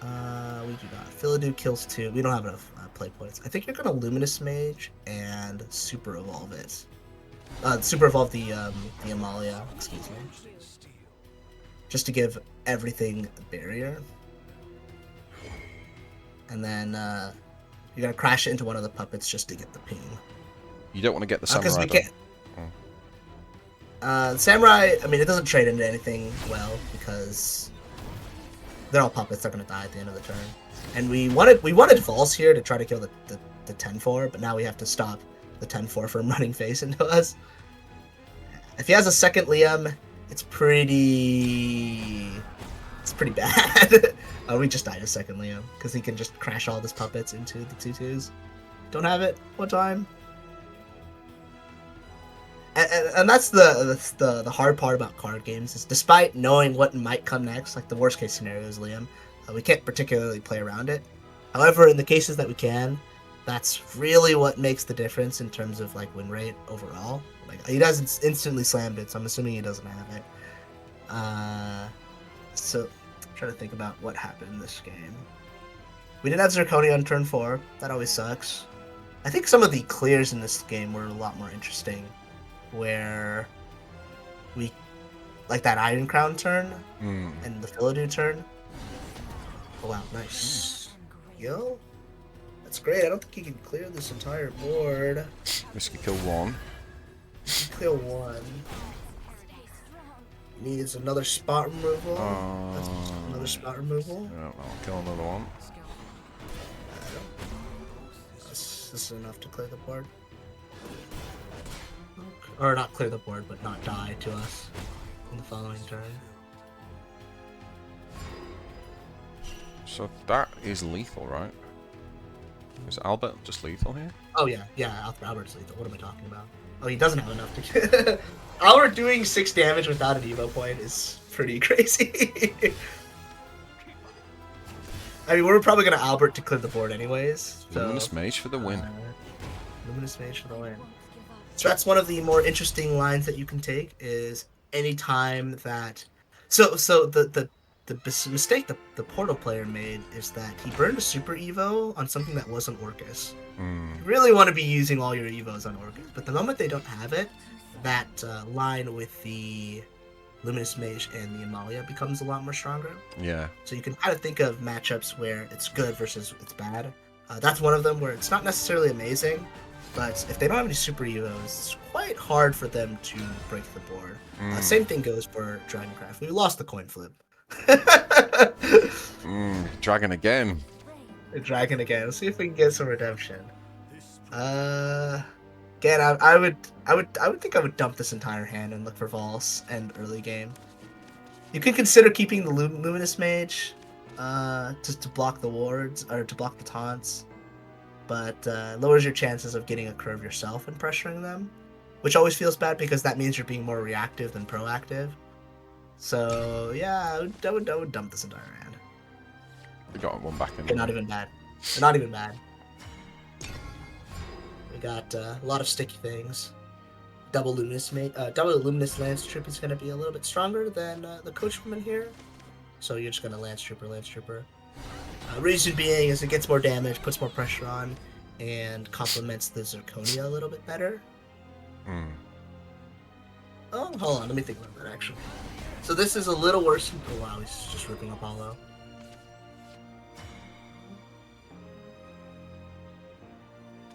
[SPEAKER 2] We do not. Philidoo kills 2. We don't have enough play points. I think you're gonna Luminous Mage and Super Evolve it. Super Evolve the Amalia. Excuse me. Just to give everything a barrier. And then you're gonna crash it into one of the puppets just to get the ping.
[SPEAKER 1] You don't want to get the samurai.
[SPEAKER 2] Samurai, I mean, it doesn't trade into anything well because they're all puppets. They're gonna die at the end of the turn. And we wanted False here to try to kill the 10-4, but now we have to stop the 10-4 from running face into us. If he has a second Liam, it's pretty bad. We just died a second Liam because he can just crash all his puppets into the 2/2s. Don't have it. One time. And that's the hard part about card games is despite knowing what might come next, like the worst case scenario is Liam, we can't particularly play around it. However, in the cases that we can, that's really what makes the difference in terms of like win rate overall. Like he doesn't instantly slammed it, so I'm assuming he doesn't have it. So I'm trying to think about what happened in this game. We didn't have Zirconia on turn 4. That always sucks. I think some of the clears in this game were a lot more interesting. Where we like that Iron Crown turn and the Philidoo turn. Oh wow, nice. Yo, that's great. I don't think you can clear this entire board.
[SPEAKER 1] Risky kill 1.
[SPEAKER 2] Kill 1. Needs another spot removal. That's another spot removal.
[SPEAKER 1] Yeah, I'll kill another one.
[SPEAKER 2] This is enough to clear the board. Or not clear the board, but not die to us in the following turn.
[SPEAKER 1] So that is lethal, right? Is Albert just lethal here?
[SPEAKER 2] Oh yeah, Albert's lethal. What am I talking about? Oh, he doesn't have enough to. Albert doing 6 damage without an Evo point is pretty crazy. I mean, we're probably gonna Albert to clear the board anyways. So,
[SPEAKER 1] Luminous Mage for the win.
[SPEAKER 2] Luminous Mage for the win. So that's one of the more interesting lines that you can take is any time that. So the mistake the Portal player made is that he burned a Super Evo on something that wasn't Orcus. You really want to be using all your Evos on Orcus, but the moment they don't have it, that line with the Luminous Mage and the Amalia becomes a lot more stronger.
[SPEAKER 1] Yeah.
[SPEAKER 2] So you can kind of think of matchups where it's good versus it's bad. That's one of them where it's not necessarily amazing, but if they don't have any Super Evos, it's quite hard for them to break the board. Same thing goes for Dragoncraft. We lost the coin flip.
[SPEAKER 1] Dragon again.
[SPEAKER 2] Dragon again. Let's see if we can get some redemption. Again, I would think I would dump this entire hand and look for Vols and early game. You could consider keeping the Luminous Mage, just to block the wards or to block the taunts, but lowers your chances of getting a curve yourself and pressuring them, which always feels bad because that means you're being more reactive than proactive. So yeah, I would dump this entire hand.
[SPEAKER 1] We got one back in.
[SPEAKER 2] Okay, not even bad. Not even bad. We got a lot of sticky things. Double Luminous Lance Troop is going to be a little bit stronger than the Coachwoman here. So you're just going to Lance Trooper. Reason being is it gets more damage, puts more pressure on, and complements the Zirconia a little bit better. Oh, hold on, let me think about that actually. So this is a little worse. Oh wow, he's just ripping Apollo.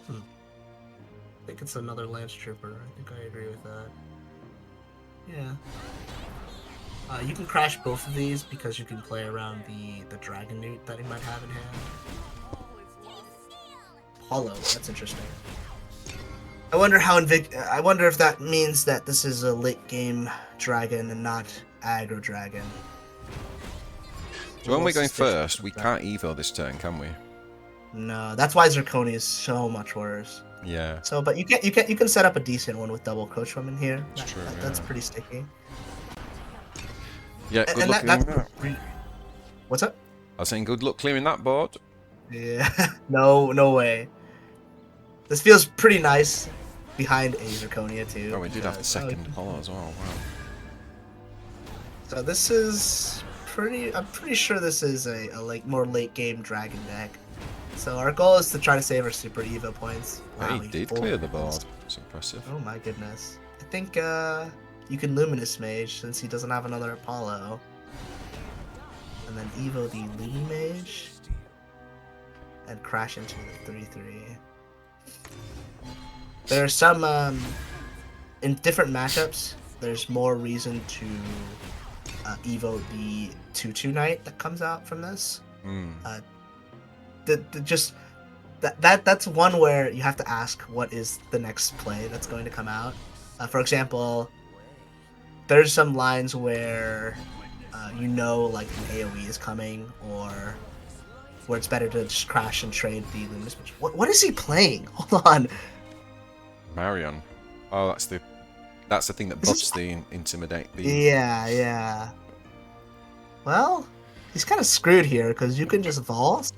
[SPEAKER 2] I think it's another Lance Trooper. I think I agree with that. Yeah. You can crash both of these because you can play around the Dragon Newt that he might have in hand. Apollo, that's interesting. I wonder if that means that this is a late game dragon and not aggro dragon.
[SPEAKER 1] So when we're going first, we can't Evo this turn, can we?
[SPEAKER 2] No, that's why Zirconia is so much worse.
[SPEAKER 1] Yeah.
[SPEAKER 2] So, but you can set up a decent one with double Coachwoman here.
[SPEAKER 1] That's true.
[SPEAKER 2] That's pretty sticky.
[SPEAKER 1] Yeah. Good luck clearing that.
[SPEAKER 2] What's up?
[SPEAKER 1] I was saying good luck clearing that board.
[SPEAKER 2] Yeah. No way. This feels pretty nice behind a Zirconia too.
[SPEAKER 1] Oh, we did have the second Apollo as well. Wow.
[SPEAKER 2] So this is I'm pretty sure this is a more late game dragon deck. So our goal is to try to save our Super Evo points.
[SPEAKER 1] Wow, he did clear the board. That's impressive.
[SPEAKER 2] Oh my goodness. I think you can Luminous Mage since he doesn't have another Apollo. And then Evo the Lumi Mage. And crash into the 3/3. There are some, in different matchups, there's more reason to Evo the 2/2 Knight that comes out from this. That's one where you have to ask what is the next play that's going to come out. For example, there's some lines where like an AoE is coming, or where it's better to just crash and trade the Luminous Mage. What is he playing? Hold on.
[SPEAKER 1] Marion. Oh, that's the thing that buffs the intimidate.
[SPEAKER 2] Yeah. Well, he's kind of screwed here because you can just Vols.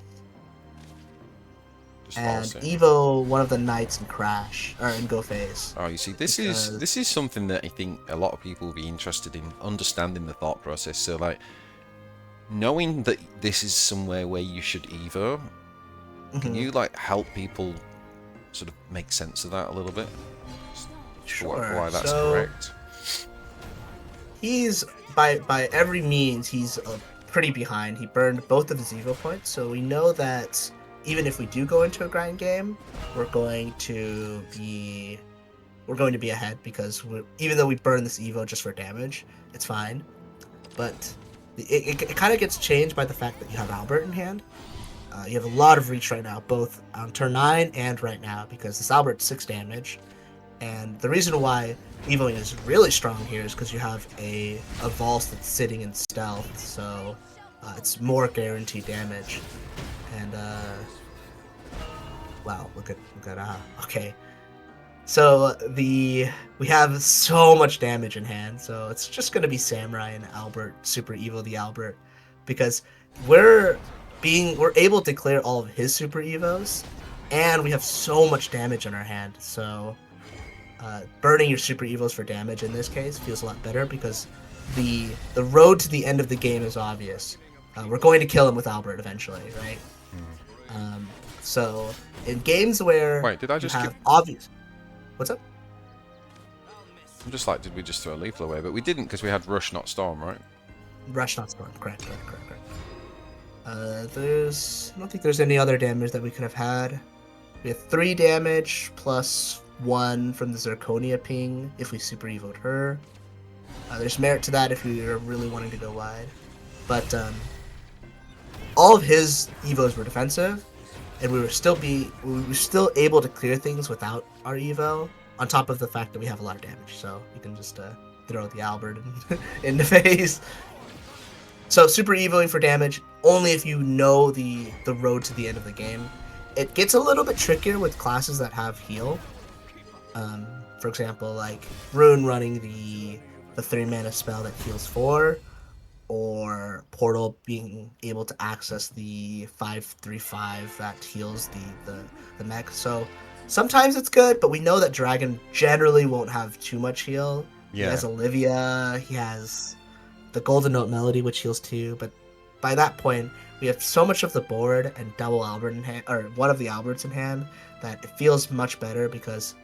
[SPEAKER 2] And Evo one of the knights and crash and go phase.
[SPEAKER 1] Oh, you see, this is something that I think a lot of people will be interested in understanding the thought process. So, like, knowing that this is somewhere where you should Evo, can you like help people sort of make sense of that a little bit?
[SPEAKER 2] Sure.
[SPEAKER 1] Why that's correct?
[SPEAKER 2] He's by every means he's pretty behind. He burned both of his Evo points, so we know that. Even if we do go into a grind game, we're going to be ahead because even though we burn this Evo just for damage, it's fine. But it kind of gets changed by the fact that you have Albert in hand. You have a lot of reach right now, both on turn 9 and right now, because this Albert's 6 damage. And the reason why Evoing is really strong here is because you have a Vols that's sitting in stealth, so it's more guaranteed damage. And wow, look at okay. So we have so much damage in hand, so it's just gonna be Samurai and Albert, Super Evo the Albert, because we're able to clear all of his Super Evos, and we have so much damage in our hand. So burning your Super Evos for damage in this case feels a lot better because the road to the end of the game is obvious. We're going to kill him with Albert eventually, right? So in games where
[SPEAKER 1] Wait, did I just
[SPEAKER 2] you have obvious... What's up?
[SPEAKER 1] I'm just like, did we just throw a lethal away? But we didn't because we had Rush, not Storm, right?
[SPEAKER 2] Rush, not Storm. Correct. I don't think there's any other damage that we could have had. We have 3 damage plus 1 from the Zirconia ping if we super evoed her. There's merit to that if we are really wanting to go wide. But all of his evos were defensive, and we were still able to clear things without our evo. On top of the fact that we have a lot of damage, so you can just throw the Albert in the face. So super evoing for damage only if you know the road to the end of the game. It gets a little bit trickier with classes that have heal. For example, like Rune running the 3-mana spell that heals 4, or Portal being able to access the 5/3/5 that heals the mech. So sometimes it's good, but we know that Dragon generally won't have too much heal.
[SPEAKER 1] Yeah.
[SPEAKER 2] He has Olivia, he has the Golden Note Melody, which heals 2, but by that point, we have so much of the board and double Albert in hand, or one of the Alberts in hand, that it feels much better because,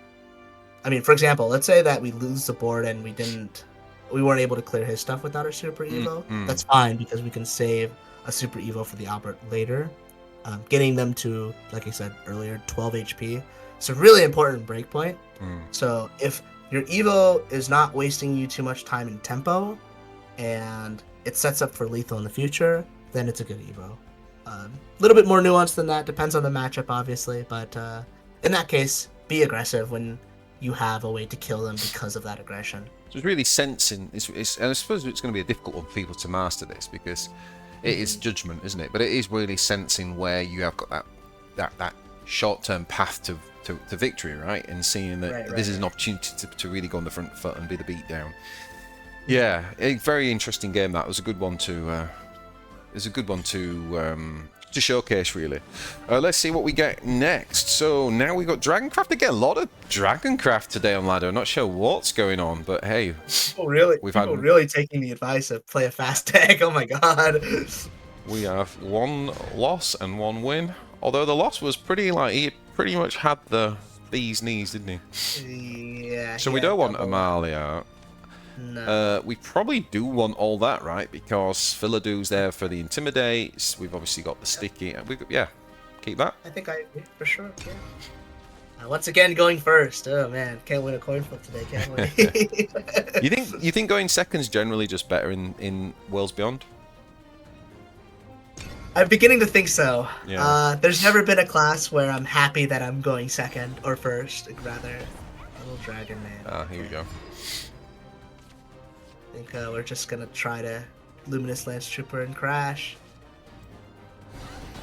[SPEAKER 2] I mean, for example, let's say that we lose the board and we weren't able to clear his stuff without our Super Evo. That's fine because we can save a Super Evo for the Albert later, getting them to, like I said earlier, 12 HP. It's a really important breakpoint. So if your Evo is not wasting you too much time in tempo, and it sets up for lethal in the future, then it's a good Evo. A little bit more nuanced than that, depends on the matchup, obviously, but in that case, be aggressive when you have a way to kill them because of that aggression.
[SPEAKER 1] So it's really sensing, and I suppose it's going to be a difficult one for people to master this because it is judgment, isn't it? But it is really sensing where you have got that short-term path to victory, right? And seeing that this is an opportunity to really go on the front foot and be the beatdown. Yeah, a very interesting game. That was a good one to. To showcase, really. Let's see what we get next. So now we got Dragoncraft again. A lot of Dragoncraft today on Ladder. Not sure what's going on, but hey,
[SPEAKER 2] people really taking the advice of play a fast deck. Oh my god.
[SPEAKER 1] We have 1 loss and 1 win. Although the loss was pretty he pretty much had the bee's knees, didn't
[SPEAKER 2] he? Yeah.
[SPEAKER 1] So we don't want Amalia.
[SPEAKER 2] No.
[SPEAKER 1] We probably do want all that, right? Because Philadu's there for the Intimidates. We've obviously got the Sticky. Keep that.
[SPEAKER 2] I think I agree, for sure. Yeah. Once again, going first. Oh man, can't win a coin flip today, can't we?
[SPEAKER 1] You think going second's generally just better in Worlds Beyond?
[SPEAKER 2] I'm beginning to think so.
[SPEAKER 1] Yeah.
[SPEAKER 2] There's never been a class where I'm happy that I'm going second or first. Rather, little dragon man.
[SPEAKER 1] Here we go.
[SPEAKER 2] I think we're just gonna try to Luminous Lance Trooper and crash.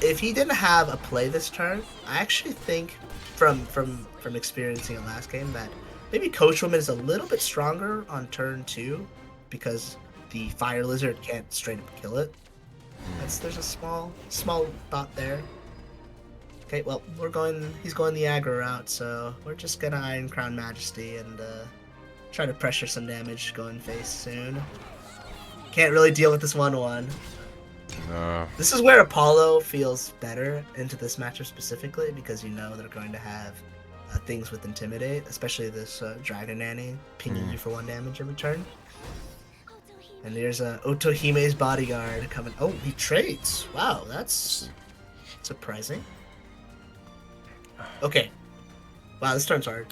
[SPEAKER 2] If he didn't have a play this turn, I actually think, from experiencing it last game, that maybe Coachwoman is a little bit stronger on turn 2 because the Fire Lizard can't straight up kill it. There's a small thought there. Okay, well he's going the aggro route, so we're just gonna Iron Crown Majesty and try to pressure some damage going face soon. Can't really deal with this 1/1.
[SPEAKER 1] No.
[SPEAKER 2] This is where Apollo feels better into this matchup specifically because you know they're going to have things with Intimidate, especially this Dragon Nanny pinging you for 1 damage every turn. And there's Otohime's Bodyguard coming. Oh, he trades. Wow, that's surprising. Okay. Wow, this turn's hard.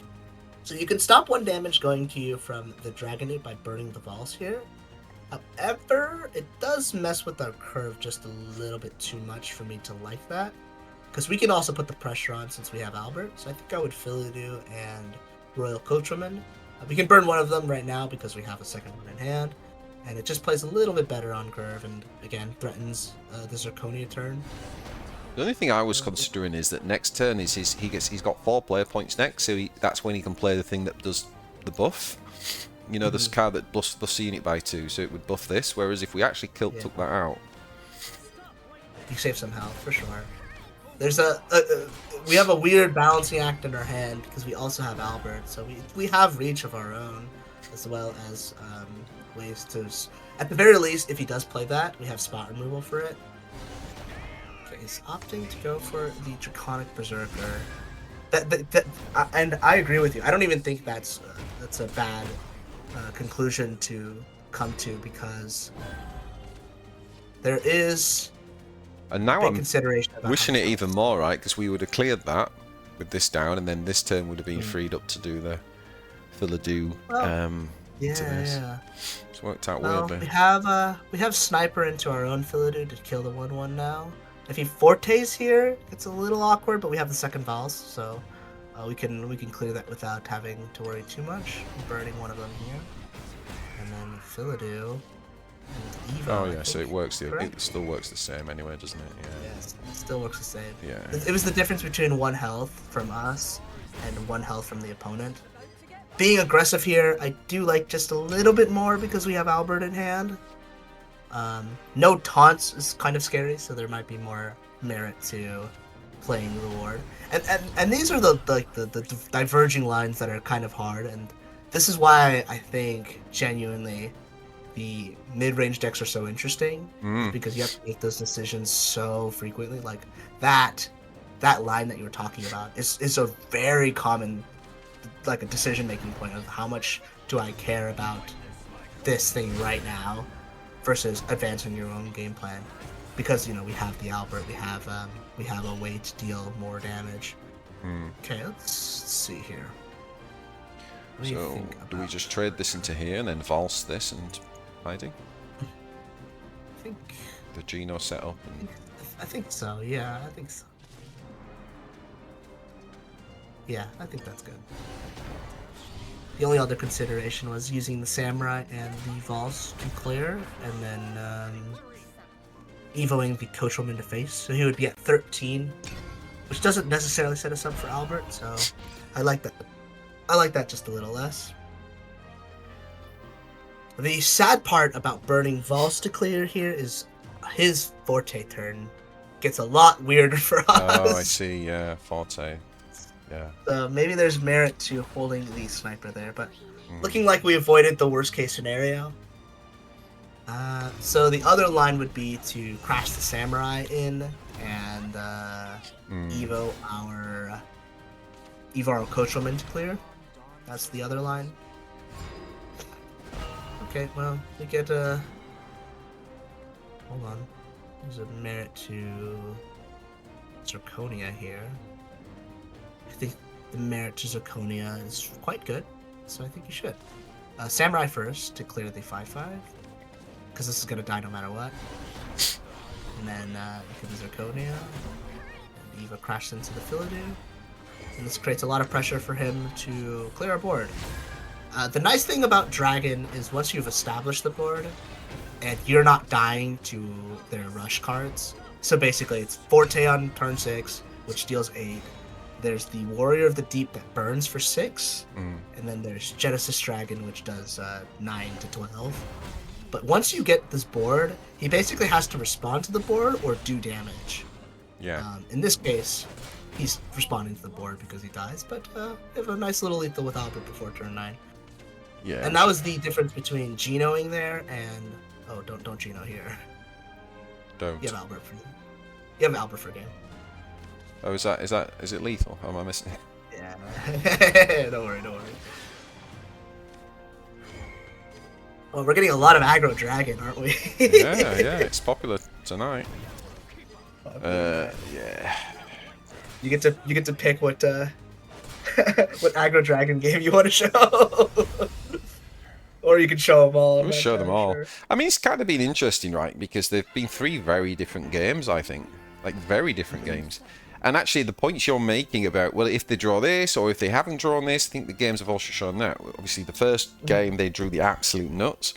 [SPEAKER 2] So you can stop 1 damage going to you from the Dragonite by burning the Vaults here. However, it does mess with our curve just a little bit too much for me to like that. Because we can also put the pressure on since we have Albert. So I think I would Philidu and Royal Coachwoman. We can burn one of them right now because we have a second one in hand. And it just plays a little bit better on curve and, again, threatens the Zirconia turn.
[SPEAKER 1] The only thing I was considering is that next turn is he's got 4 player points next, so that's when he can play the thing that does the buff. You know, this card that buffs the unit by 2, so it would buff this. Whereas if we actually took that out,
[SPEAKER 2] you save some health for sure. There's we have a weird balancing act in our hand because we also have Albert, so we have reach of our own, as well as ways to. At the very least, if he does play that, we have spot removal for it. Okay, he's opting to go for the Draconic Berserker. And I agree with you. I don't even think that's a bad conclusion to come to, because there is
[SPEAKER 1] and now I'm
[SPEAKER 2] consideration about
[SPEAKER 1] wishing it even more, right? Because we would have cleared that with this down, and then this turn would have been freed up to do the Philidoo.
[SPEAKER 2] Yeah.
[SPEAKER 1] It's worked out
[SPEAKER 2] Well,
[SPEAKER 1] weirdly.
[SPEAKER 2] we have Sniper into our own Philidoo to kill the 1/1 now. If he Fortes here, it's a little awkward, but we have the second Vals, so we can clear that without having to worry too much. Burning one of them here, and then Philidoo and Evo.
[SPEAKER 1] Oh yeah, so it works. It still works the same anyway, doesn't it? Yeah.
[SPEAKER 2] Yes, it still works the same.
[SPEAKER 1] Yeah.
[SPEAKER 2] It was the difference between 1 health from us and 1 health from the opponent. Being aggressive here, I do like just a little bit more because we have Albert in hand. No taunts is kind of scary, so there might be more merit to playing Reward. And these are the diverging lines that are kind of hard, and this is why I think genuinely the mid-range decks are so interesting, because you have to make those decisions so frequently. Like that line that you were talking about is a very common, like, a decision-making point of how much do I care about this thing right now versus advancing your own game plan, because we have the Albert, we have a way to deal more damage. Okay, let's see here.
[SPEAKER 1] So do we just trade this into here and then valse this and hiding?
[SPEAKER 2] I think
[SPEAKER 1] The Geno setup.
[SPEAKER 2] I think so. Yeah, I think so. Yeah, I think that's good. The only other consideration was using the Samurai and the Vals to clear, and then evoing the Coachwoman to face, so he would be at 13, which doesn't necessarily set us up for Albert, so I like that. I like that just a little less. The sad part about burning Vals to clear here is his Forte turn gets a lot weirder for us.
[SPEAKER 1] Oh, I see, yeah, Forte. Yeah.
[SPEAKER 2] So maybe there's merit to holding the Sniper there, but looking like we avoided the worst case scenario. So the other line would be to crash the Samurai in and Evo our Coachwoman to clear. That's the other line. Okay, well, we get hold on. There's a merit to Zirconia here. I think the merit to Zirconia is quite good, so I think you should. Samurai first to clear the 5/5, because this is going to die no matter what. And then you can Zirconia, and Eva crashes into the Philidoo, and this creates a lot of pressure for him to clear our board. The nice thing about Dragon is once you've established the board, and you're not dying to their rush cards, so basically it's Forte on turn 6, which deals 8, there's the Warrior of the Deep that burns for 6, and then there's Genesis Dragon, which does 9 to 12. But once you get this board, he basically has to respond to the board or do damage.
[SPEAKER 1] Yeah.
[SPEAKER 2] In this case, he's responding to the board because he dies, but we have a nice little lethal with Albert before turn 9.
[SPEAKER 1] Yeah.
[SPEAKER 2] And that was the difference between Genoing there and... Oh, don't Geno here.
[SPEAKER 1] Don't.
[SPEAKER 2] You have Albert for game.
[SPEAKER 1] Oh, is it lethal? Am I missing it?
[SPEAKER 2] Yeah. Don't worry. Well, we're getting a lot of aggro Dragon, aren't we?
[SPEAKER 1] yeah, it's popular tonight. Yeah.
[SPEAKER 2] You get to pick what what aggro Dragon game you want to show. Or you can show them all.
[SPEAKER 1] We'll show them all.
[SPEAKER 2] Sure.
[SPEAKER 1] I mean, it's kind of been interesting, right? Because they've been 3 very different games, I think. Like, very different games. And actually, the points you're making about, well, if they draw this, or if they haven't drawn this, I think the games have also shown that. Obviously, the first game, they drew the absolute nuts.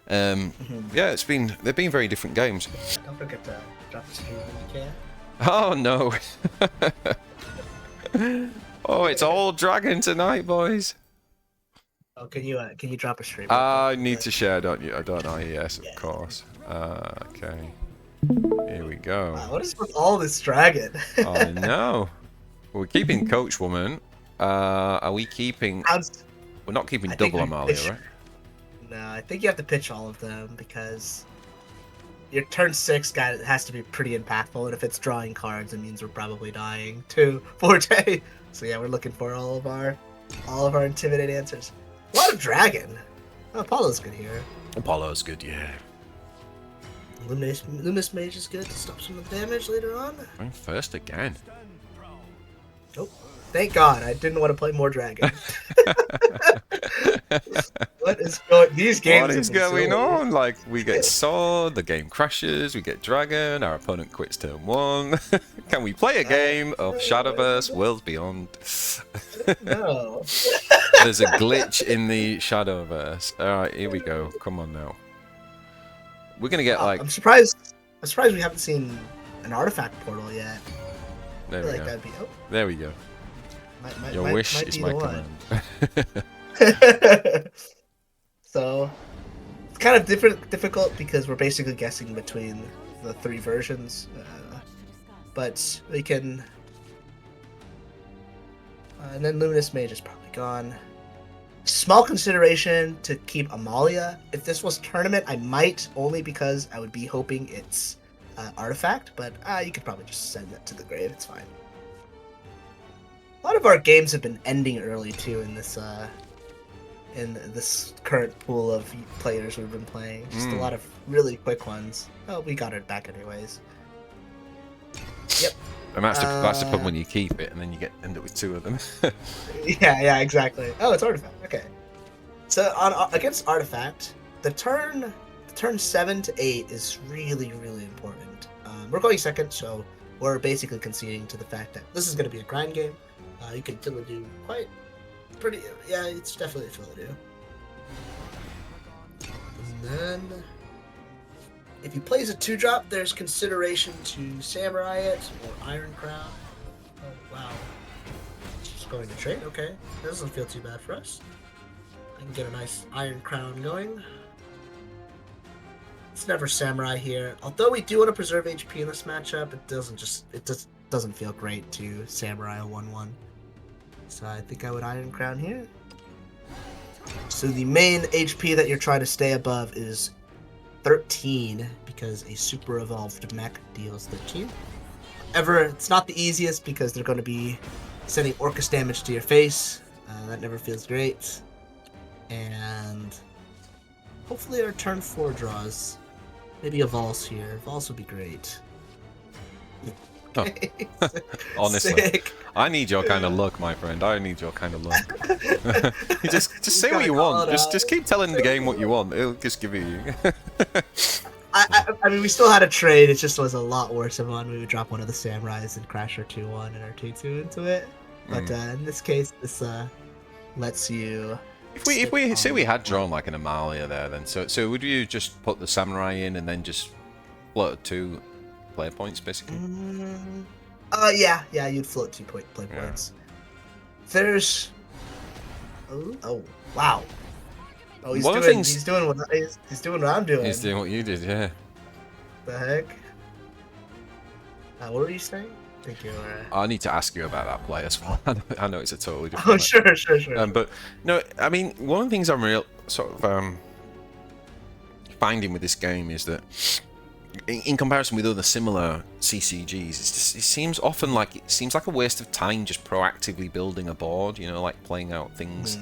[SPEAKER 1] Yeah, they've been very different games.
[SPEAKER 2] Don't forget to drop the stream when you can.
[SPEAKER 1] Oh, no. Oh, it's all Dragon tonight, boys.
[SPEAKER 2] Oh, can you drop a stream?
[SPEAKER 1] I need to share, don't you? I don't know. Yes, of course. Okay. Here we go.
[SPEAKER 2] Wow, what is with all this Dragon?
[SPEAKER 1] I know. We're keeping Coachwoman. Are we keeping... We're not keeping double Amalia, right?
[SPEAKER 2] No, I think you have to pitch all of them because your turn 6 guy has to be pretty impactful, and if it's drawing cards, it means we're probably dying to Forte. So yeah, we're looking for all of our intimidate answers. A lot of dragon. Oh, Apollo's good here.
[SPEAKER 1] Apollo's good, yeah.
[SPEAKER 2] Luminous Mage is good to stop some of the damage later on.
[SPEAKER 1] Going first again.
[SPEAKER 2] Oh, thank God! I didn't want to play more dragon. What is going? These games.
[SPEAKER 1] What is going on? Like, we get sword, the game crashes, we get dragon, our opponent quits turn 1. Can we play a game of Shadowverse Worlds Beyond?
[SPEAKER 2] No.
[SPEAKER 1] There's a glitch in the Shadowverse. Alright, here we go. Come on now. We're gonna get like...
[SPEAKER 2] I'm surprised we haven't seen an artifact portal yet.
[SPEAKER 1] There we go.
[SPEAKER 2] That'd be,
[SPEAKER 1] There we go. Your wish is my command.
[SPEAKER 2] So it's kind of difficult because we're basically guessing between the 3 versions, but we can. And then Luminous Mage is probably gone. Small consideration to keep Amalia. If this was tournament, I might, only because I would be hoping it's artifact, but you could probably just send that to the grave. It's fine. A lot of our games have been ending early too in this current pool of players we've been playing. Just a lot of really quick ones. Oh, we got it back anyways. Yep.
[SPEAKER 1] And that's the problem when you keep it and then you end up with 2 of them.
[SPEAKER 2] yeah, exactly. Oh, it's artifact. Okay. So against artifact, the turn 7 to 8 is really, really important. We're going second, so we're basically conceding to the fact that this is going to be a grind game. You can fill do pretty. Yeah, it's definitely a fill do. And then, if he plays a 2-drop, there's consideration to Samurai it or Iron Crown. Oh wow! Just going to trade. Okay, that doesn't feel too bad for us. I can get a nice Iron Crown going. It's never Samurai here. Although we do want to preserve HP in this matchup, it just doesn't feel great to Samurai a 1/1. So I think I would Iron Crown here. So the main HP that you're trying to stay above is 13 because a super evolved mech deals 13. However, it's not the easiest because they're going to be sending Orcus damage to your face. That never feels great. And hopefully our turn 4 draws. Maybe a Valse here. Valse would be great.
[SPEAKER 1] Oh. Honestly,
[SPEAKER 2] Sick.
[SPEAKER 1] I need your kind of luck, my friend. I need your kind of luck. just say what you want. Just keep telling the game what you want. It'll just give it you.
[SPEAKER 2] I mean, we still had a trade. It just was a lot worse of one. We would drop one of the Samurais and crash our 2/1 and our 2/2 into it. But in this case, this lets you.
[SPEAKER 1] If we say we had drawn like an Amalia there, then so would you just put the Samurai in and then just float 2 player points basically?
[SPEAKER 2] Yeah, you'd float 2 play points. There's. Oh, wow. Oh, he's doing what I'm doing.
[SPEAKER 1] He's doing what you did, yeah.
[SPEAKER 2] The heck? What were you saying? I think you were...
[SPEAKER 1] I need to ask you about that play as well. I know it's a totally different.
[SPEAKER 2] Oh, sure.
[SPEAKER 1] But no, I mean, one of the things I'm real sort of finding with this game is that, in comparison with other similar CCGs, it seems often like a waste of time just proactively building a board. You know, like playing out things.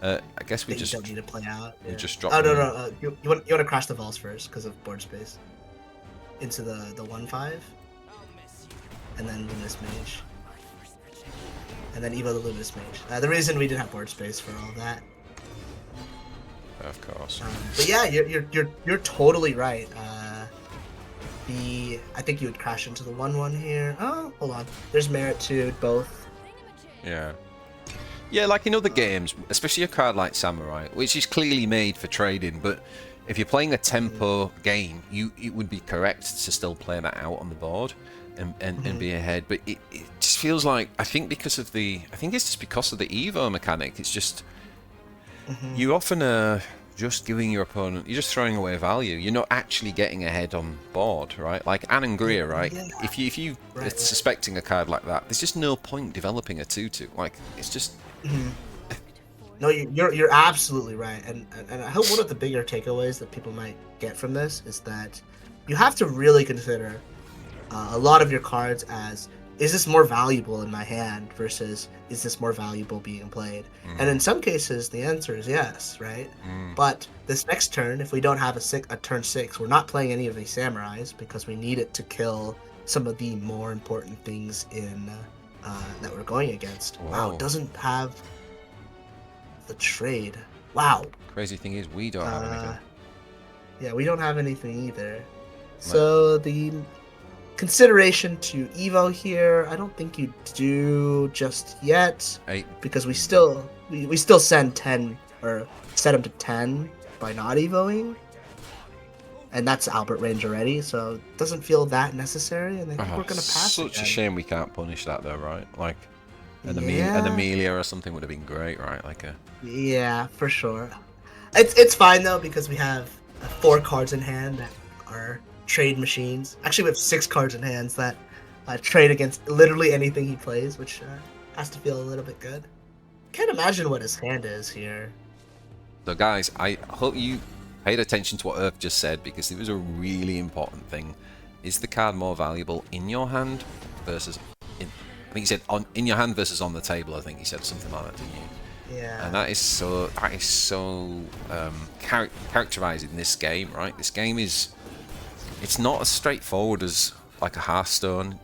[SPEAKER 1] I guess we just
[SPEAKER 2] don't need to play out.
[SPEAKER 1] We just drop.
[SPEAKER 2] Oh no. You want to crash the Valse first because of board space into the 1/5, and then Luminous Mage, and then Evo the Luminous Mage. The reason we didn't have board space for all that.
[SPEAKER 1] Of course.
[SPEAKER 2] But yeah, you're totally right. I think you would crash into the 1/1 here. Oh, hold on. There's merit to both.
[SPEAKER 1] Yeah. Yeah, like in other games, especially a card like Samurai, which is clearly made for trading, but if you're playing a tempo game, it would be correct to still play that out on the board and be ahead. But it just feels like, I think it's just because of the Evo mechanic, it's just, you often are just giving your opponent, you're just throwing away value. You're not actually getting ahead on board, right? Like Anangria, right? Yeah. If you are suspecting a card like that, there's just no point developing a 2/2. Like, it's just...
[SPEAKER 2] No, you're absolutely right, and I hope one of the bigger takeaways that people might get from this is that you have to really consider a lot of your cards as, is this more valuable in my hand versus is this more valuable being played? And in some cases, the answer is yes, right? But this next turn, if we don't have a turn 6, we're not playing any of these samurais because we need it to kill some of the more important things in that we're going against. Wow, it doesn't have the trade. Wow.
[SPEAKER 1] Crazy thing is, we don't have anything.
[SPEAKER 2] Yeah, we don't have anything either. So the consideration to Evo here, I don't think you do just yet.
[SPEAKER 1] 8.
[SPEAKER 2] Because we still send 10 or set him to 10 by not Evoing. And that's Albert range already, so it doesn't feel that necessary, and I think we're gonna pass.
[SPEAKER 1] Such a shame we can't punish that though, right? Like an
[SPEAKER 2] Yeah.
[SPEAKER 1] Amelia or something would have been great, right? Like a
[SPEAKER 2] Yeah, for sure. It's fine though because we have 4 cards in hand that are trade machines. Actually, we have 6 cards in hands that trade against literally anything he plays, which has to feel a little bit good. Can't imagine what his hand is here.
[SPEAKER 1] So guys, I hope you paid attention to what Urf just said, because it was a really important thing. Is the card more valuable in your hand versus in, I think he said in your hand versus on the table. I think he said something like that, didn't you?
[SPEAKER 2] Yeah.
[SPEAKER 1] And that is so characterizing this game, right? This game is, it's not as straightforward as like a Hearthstone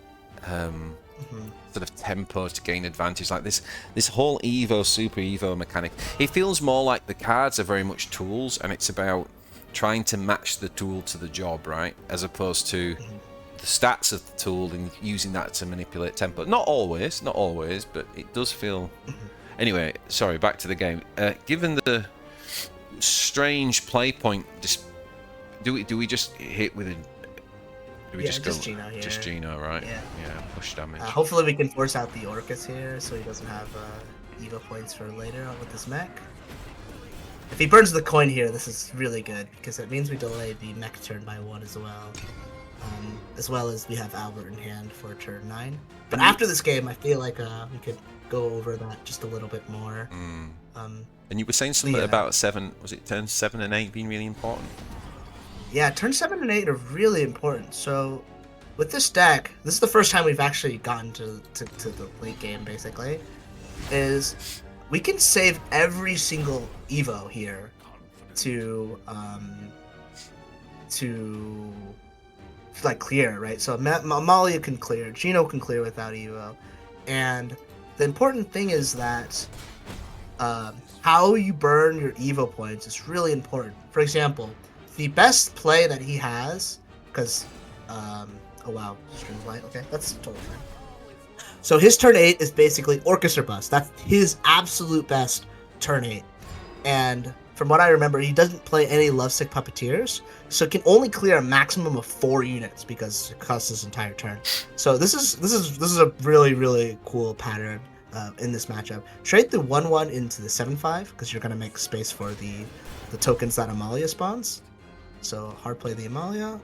[SPEAKER 1] sort of tempo to gain advantage. Like this whole Evo, Super Evo mechanic, it feels more like the cards are very much tools, and it's about trying to match the tool to the job, right? As opposed to the stats of the tool and using that to manipulate tempo. Not always, but it does feel... Anyway, sorry, back to the game. Given the strange play point, do we just hit with a... Do we just go...
[SPEAKER 2] Gino here.
[SPEAKER 1] Just Gino, right?
[SPEAKER 2] Yeah.
[SPEAKER 1] Yeah, push damage.
[SPEAKER 2] Hopefully we can force out the Orcus here so he doesn't have Evo points for later on with his mech. If he burns the coin here, this is really good, because it means we delay the mech turn by 1 as well as we have Albert in hand for turn 9. But after this game, I feel like we could go over that just a little bit more.
[SPEAKER 1] And you were saying something about 7, was it turn 7 and 8 being really important?
[SPEAKER 2] Yeah, turn 7 and 8 are really important. So with this deck, this is the first time we've actually gotten to the late game, basically, is we can save every single Evo here to like clear, right? So Amalia can clear, Gino can clear without Evo, and the important thing is that how you burn your Evo points is really important. For example, the best play that he has, because oh wow, stream's light. Okay, that's totally fine. So his turn 8 is basically Orcus or Bust. That's his absolute best turn 8. And from what I remember, he doesn't play any Lovesick Puppeteers, so it can only clear a maximum of 4 units because it costs his entire turn. So this is a really, really cool pattern in this matchup. Trade the 1/1 into the 7/5 because you're gonna make space for the tokens that Amalia spawns. So hard play the Amalia,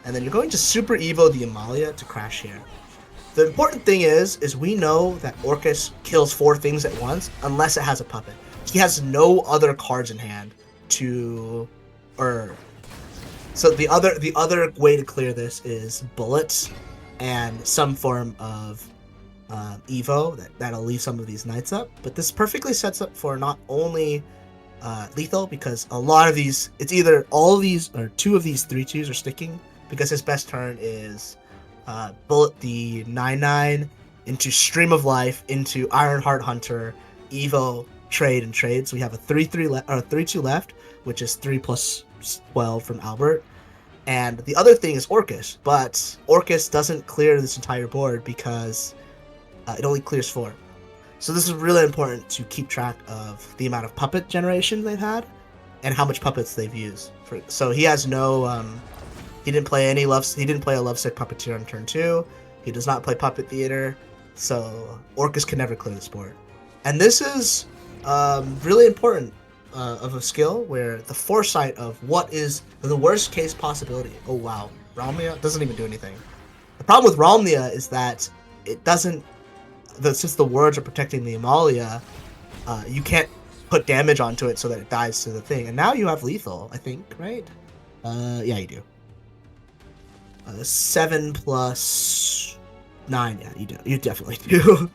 [SPEAKER 2] and then you're going to Super Evo the Amalia to crash here. The important thing is we know that Orcus kills 4 things at once unless it has a puppet. He has no other cards in hand to, so the other way to clear this is bullets and some form of Evo that'll leave some of these knights up. But this perfectly sets up for not only lethal, because a lot of these, it's either all of these or 2 of these 3/2s are sticking, because his best turn is bullet the 9/9 into Stream of Life into Ironheart Hunter, Evo, trade and trade. So we have a 3/2 left, which is 3 plus 12 from Albert. And the other thing is Orcus, but Orcus doesn't clear this entire board because it only clears 4. So this is really important to keep track of the amount of puppet generation they've had and how much puppets they've used. So he has no he didn't play a Lovesick Puppeteer on turn 2. He does not play Puppet Theater, so Orcus can never clear this board. And this is really important of a skill where the foresight of what is the worst case possibility. Oh wow, Ramlia doesn't even do anything. The problem with Ramlia is that it doesn't, since the words are protecting the Amalia, you can't put damage onto it so that it dies to the thing. And now you have lethal, I think, right? Yeah, you do. 7 plus 9. Yeah, you do. You definitely do.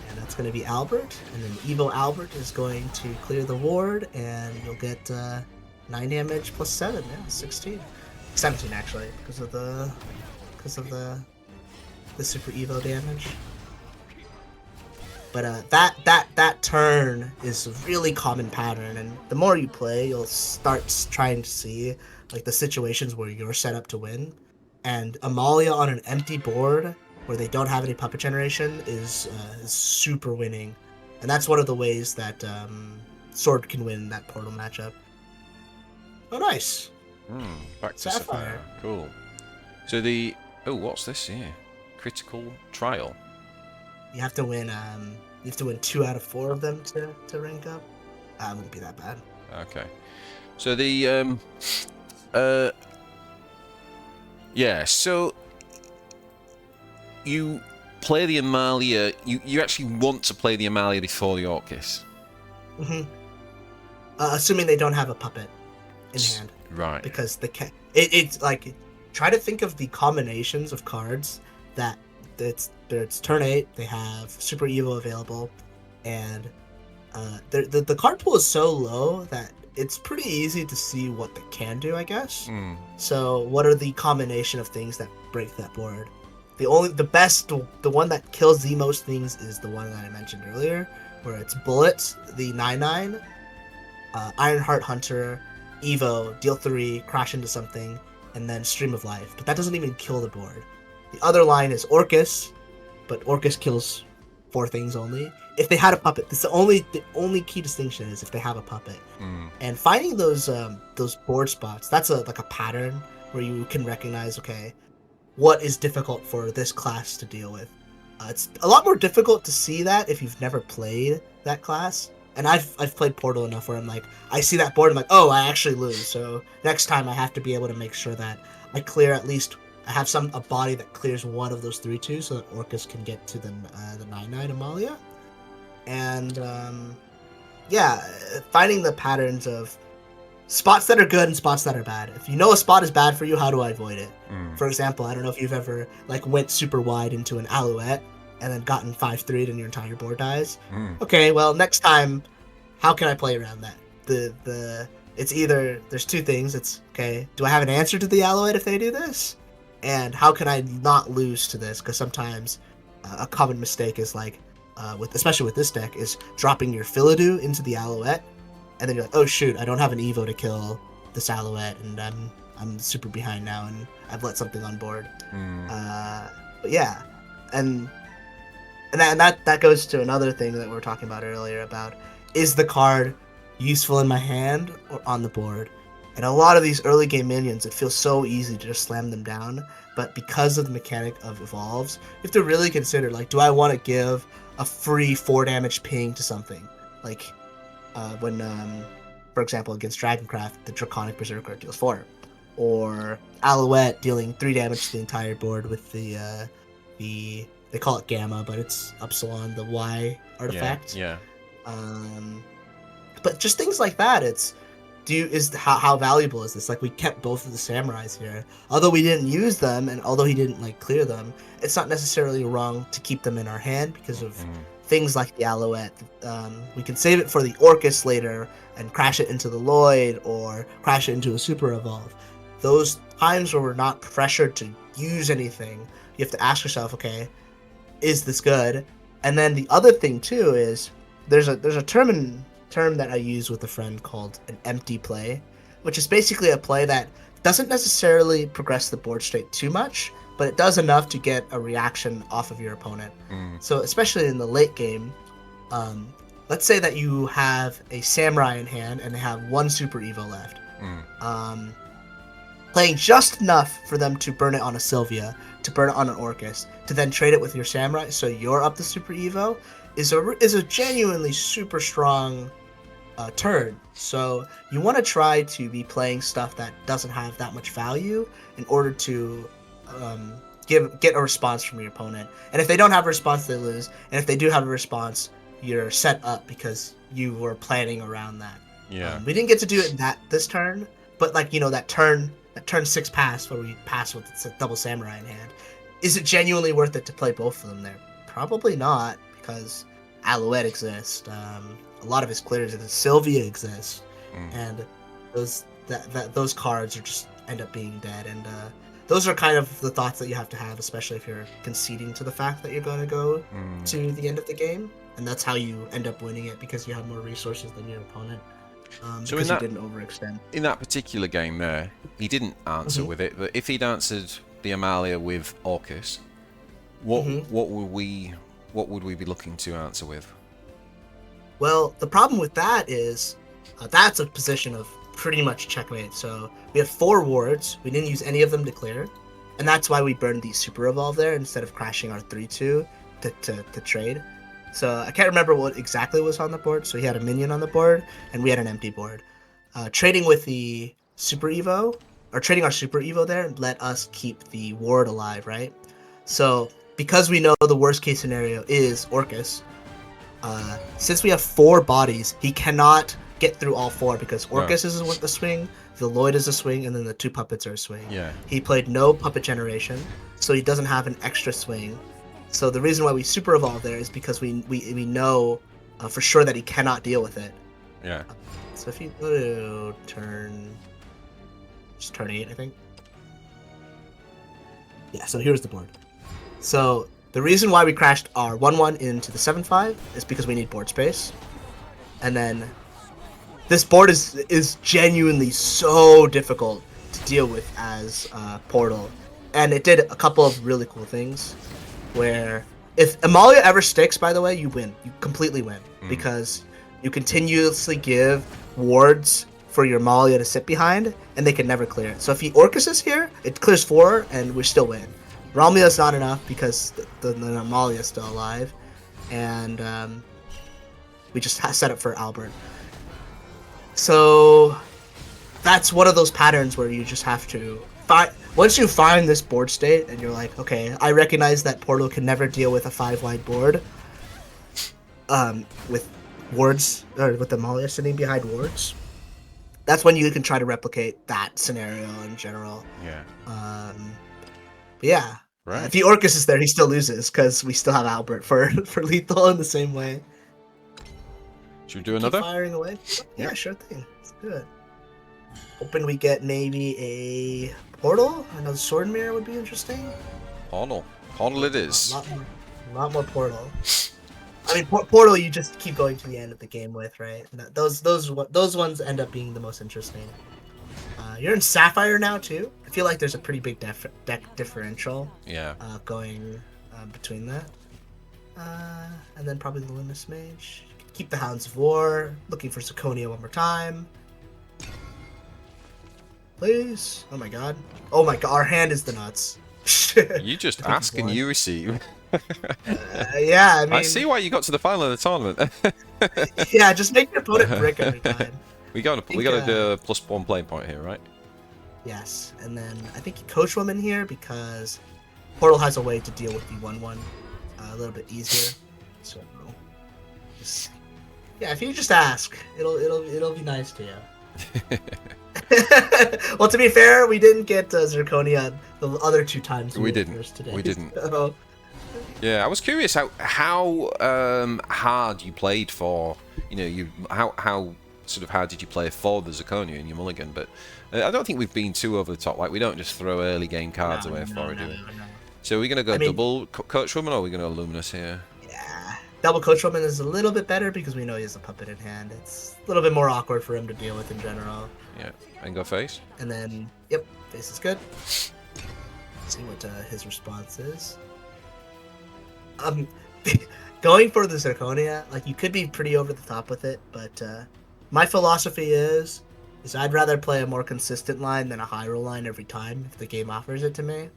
[SPEAKER 2] And that's going to be Albert. And then Evo Albert is going to clear the ward, and you'll get 9 damage plus 7. Yeah, 16. 17 actually, because of the super Evo damage. But that turn is a really common pattern, and the more you play, you'll start trying to see like the situations where you're set up to win. And Amalia on an empty board where they don't have any puppet generation is super winning, and that's one of the ways that Sword can win that Portal matchup. Oh, nice.
[SPEAKER 1] Back to Sapphire. Cool. So what's this here? Critical Trial.
[SPEAKER 2] You have to win. You have to win 2 out of 4 of them to rank up. It wouldn't be that bad.
[SPEAKER 1] Okay. So the yeah. So you play the Amalia. You actually want to play the Amalia before the Orcus.
[SPEAKER 2] Assuming they don't have a puppet in hand.
[SPEAKER 1] Right.
[SPEAKER 2] Because it's like, try to think of the combinations of cards that it's turn 8, they have Super Evo available, and the card pool is so low that it's pretty easy to see what they can do, I guess. So what are the combination of things that break that board? The one that kills the most things is the one that I mentioned earlier, where it's Bullets, the 9/9, Ironheart Hunter, Evo, deal 3, crash into something, and then Stream of Life. But that doesn't even kill the board. The other line is Orcus, but Orcus kills 4 things only. If they had a puppet, the only key distinction is if they have a puppet. And finding those board spots, that's like a pattern where you can recognize, okay, what is difficult for this class to deal with. It's a lot more difficult to see that if you've never played that class. And I've played Portal enough where I'm like, I see that board, I'm like, oh, I actually lose. So next time I have to be able to make sure that I clear at least, I have a body that clears one of those 3/2 so that Orcus can get to the 9/9 Amalia. And yeah, finding the patterns of spots that are good and spots that are bad. If you know a spot is bad for you, how do I avoid it? For example, I don't know if you've ever like went super wide into an Alouette and then gotten 5/3'd and your entire board dies. Okay, well, next time, how can I play around that? It's either, there's 2 things. It's, okay, do I have an answer to the Alouette if they do this? And how can I not lose to this? Because sometimes a common mistake is like, especially with this deck, is dropping your Philidou into the Alouette, and then you're like, oh shoot, I don't have an Evo to kill this Alouette, and I'm super behind now, and I've let something on board. But yeah, and that goes to another thing that we were talking about earlier about, is the card useful in my hand or on the board? And a lot of these early game minions, it feels so easy to just slam them down, but because of the mechanic of Evolves, you have to really consider, like, do I want to give a free 4 damage ping to something? Like, when, for example, against Dragoncraft, the Draconic Berserker deals 4. Or Alouette dealing 3 damage to the entire board with the they call it Gamma, but it's Upsilon, the Y artifact.
[SPEAKER 1] Yeah.
[SPEAKER 2] But just things like that, it's, how valuable is this? Like, we kept both of the samurais here. Although we didn't use them, and although he didn't, like, clear them, it's not necessarily wrong to keep them in our hand because of things like the Alouette. We can save it for the Orcus later and crash it into the Lloyd or crash it into a Super Evolve. Those times where we're not pressured to use anything, you have to ask yourself, okay, is this good? And then the other thing, too, is there's a term that I use with a friend called an empty play, which is basically a play that doesn't necessarily progress the board state too much, but it does enough to get a reaction off of your opponent. So especially in the late game, let's say that you have a samurai in hand and they have 1 Super Evo left. Playing just enough for them to burn it on a Sylvia, to burn it on an Orcus, to then trade it with your samurai so you're up the Super Evo is a genuinely super strong turn. So you want to try to be playing stuff that doesn't have that much value in order to get a response from your opponent. And if they don't have a response, they lose. And if they do have a response, you're set up because you were planning around that.
[SPEAKER 1] Yeah.
[SPEAKER 2] We didn't get to do it this turn, but like that turn 6 pass where we pass with the double samurai in hand. Is it genuinely worth it to play both of them there? Probably not, because Alouette exists. A lot of his clears exist. Sylvia exists, and those cards are just end up being dead. And those are kind of the thoughts that you have to have, especially if you're conceding to the fact that you're going to go to the end of the game, and that's how you end up winning it, because you have more resources than your opponent.
[SPEAKER 1] So
[SPEAKER 2] because you didn't overextend.
[SPEAKER 1] In that particular game there, he didn't answer with it, but if he'd answered the Amalia with Orcus, what would we be looking to answer with?
[SPEAKER 2] Well, the problem with that is that's a position of pretty much checkmate. So we have 4 wards. We didn't use any of them to clear, and that's why we burned the Super Evolve there instead of crashing our 3/2 to trade. So I can't remember what exactly was on the board. So he had a minion on the board, and we had an empty board. Trading with the Super Evo, or trading our Super Evo there, let us keep the ward alive, right? So because we know the worst case scenario is Orcus, since we have 4 bodies, he cannot get through all 4 because Orcus is the swing, the Lloyd is a swing, and then the 2 puppets are a swing.
[SPEAKER 1] Yeah.
[SPEAKER 2] He played no puppet generation, so he doesn't have an extra swing. So the reason why we super evolve there is because we know for sure that he cannot deal with it.
[SPEAKER 1] Yeah.
[SPEAKER 2] So if you go to turn 8, I think. Yeah. So here's the board. So the reason why we crashed our 1/1 into the 7/5 is because we need board space, and then this board is genuinely so difficult to deal with as Portal, and it did a couple of really cool things. Where if Amalia ever sticks, by the way, you win. You completely win, because you continuously give wards for your Amalia to sit behind, and they can never clear it. So if he Orcus is here, it clears 4, and we still win. Ramlia is not enough because the Amalia is still alive, and we just set up for Albert. So that's one of those patterns where you just have to once you find this board state and you're like, okay, I recognize that Portal can never deal with a 5-wide board with wards, or with Amalia sitting behind wards. That's when you can try to replicate that scenario in general.
[SPEAKER 1] Yeah.
[SPEAKER 2] But yeah.
[SPEAKER 1] Right.
[SPEAKER 2] If the Orcus is there, he still loses because we still have Albert for lethal in the same way.
[SPEAKER 1] Should we do another?
[SPEAKER 2] Keep firing away? Yeah, sure thing. Let's do it. Hoping we get maybe a Portal. Another Sword Mirror would be interesting.
[SPEAKER 1] Portal it is.
[SPEAKER 2] A lot more Portal. I mean, Portal you just keep going to the end of the game with, right? Those ones end up being the most interesting. You're in Sapphire now too. I feel like there's a pretty big deck differential.
[SPEAKER 1] Yeah.
[SPEAKER 2] Going between that. And then probably the Luminous Mage. Keep the Hounds of War. Looking for Zirconia one more time. Please. Oh my god. Oh my god. Our hand is the nuts.
[SPEAKER 1] You just ask and you receive.
[SPEAKER 2] Yeah, I mean,
[SPEAKER 1] I see why you got to the final of the tournament.
[SPEAKER 2] Yeah, just make your opponent brick every time.
[SPEAKER 1] we got to do a +1 play point here, right?
[SPEAKER 2] Yes, and then I think you coach woman here because Portal has a way to deal with the 1/1 a little bit easier. So, yeah, if you just ask, it'll be nice to you. Well, to be fair, we didn't get Zirconia the other 2 times.
[SPEAKER 1] We didn't.
[SPEAKER 2] Today.
[SPEAKER 1] We didn't.
[SPEAKER 2] So,
[SPEAKER 1] yeah, I was curious how hard you played for. How sort of hard did you play for the Zirconia in your mulligan? But I don't think we've been too over the top. Like, we don't just throw early game cards away for it, do we? No. So are we going to go double Coach Woman, or are we going to Luminous here?
[SPEAKER 2] Yeah, double Coach Woman is a little bit better because we know he has a puppet in hand. It's a little bit more awkward for him to deal with in general.
[SPEAKER 1] Yeah, and go face.
[SPEAKER 2] And then, yep, face is good. Let's see what his response is. Going for the Zirconia, like, you could be pretty over the top with it, but my philosophy is I'd rather play a more consistent line than a high roll line every time if the game offers it to me.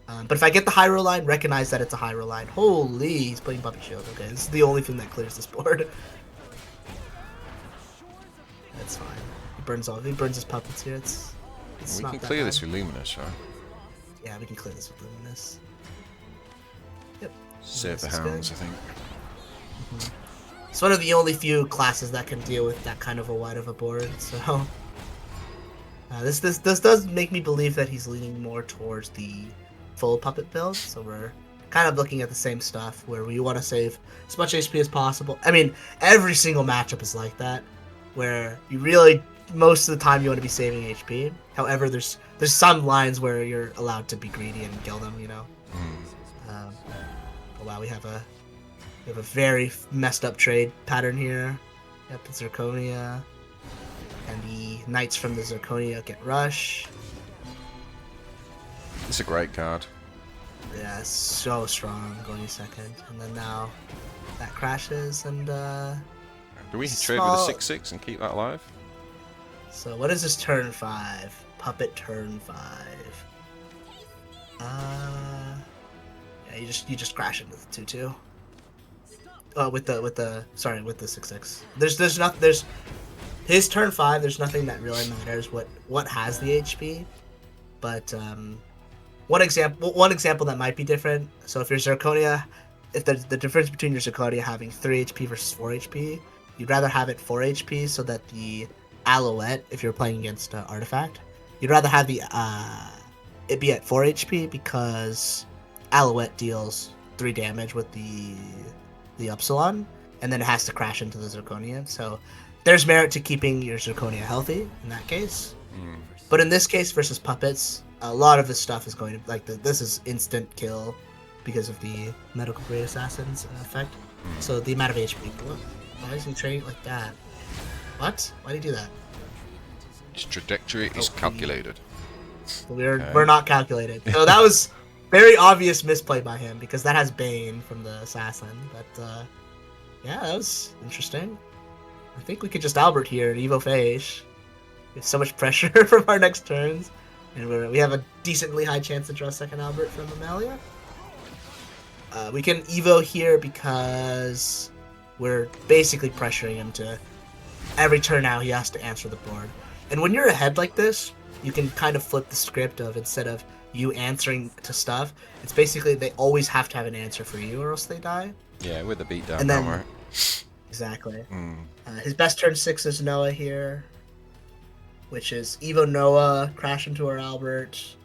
[SPEAKER 2] But if I get the high roll line, recognize that it's a high roll line. Holy, he's playing Puppet Shield. Okay, this is the only thing that clears this board. That's fine. He burns his puppets here. It's
[SPEAKER 1] we
[SPEAKER 2] not
[SPEAKER 1] can
[SPEAKER 2] that
[SPEAKER 1] clear
[SPEAKER 2] bad.
[SPEAKER 1] this with Luminous, right?
[SPEAKER 2] Yeah, we can clear this with Luminous. Yep.
[SPEAKER 1] Save the hounds, I think.
[SPEAKER 2] it's one of the only few classes that can deal with that kind of a wide of a board. So this does make me believe that he's leaning more towards the full puppet build. So we're kind of looking at the same stuff where we want to save as much HP as possible. I mean, every single matchup is like that, where you really most of the time you want to be saving HP. However, there's some lines where you're allowed to be greedy and kill them. You know. Oh wow, we have a very messed up trade pattern here. Yep, the Zirconia. And the Knights from the Zirconia get Rush.
[SPEAKER 1] It's a great card.
[SPEAKER 2] Yeah, so strong going second. And then now that crashes and
[SPEAKER 1] Do we trade with a 6/6 and keep that alive?
[SPEAKER 2] So what is this turn 5? Puppet turn 5. Yeah, you just crash into the 2/2. With the 6/6. There's his turn 5. There's nothing that really matters. What has the HP, but one example that might be different. So if your Zirconia, if the difference between your Zirconia having 3 HP versus 4 HP, you'd rather have it 4 HP so that the Alouette, if you're playing against Artifact, you'd rather have the it be at 4 HP because Alouette deals 3 damage with the Upsilon, and then it has to crash into the Zirconia. So there's merit to keeping your Zirconia healthy in that case. But in this case versus puppets, a lot of this stuff is going to this is instant kill because of the medical grade assassins effect. So the amount of HP. Why is he trading like that? What? Why did he do that?
[SPEAKER 1] His trajectory is calculated.
[SPEAKER 2] We're not calculated. So that was very obvious misplay by him because that has Bane from the assassin. But yeah, that was interesting. I think we could just Albert here and Evo Phage. We have so much pressure from our next turns, and we have a decently high chance to draw second Albert from Amalia. We can Evo here because we're basically pressuring him to every turn now he has to answer the board. And when you're ahead like this, you can kind of flip the script of instead of you answering to stuff, it's basically they always have to have an answer for you or else they die.
[SPEAKER 1] Yeah, with the beatdown
[SPEAKER 2] and then,
[SPEAKER 1] hammer.
[SPEAKER 2] Exactly. His best turn 6 is Noah here, which is Evo Noah, crash into our Albert.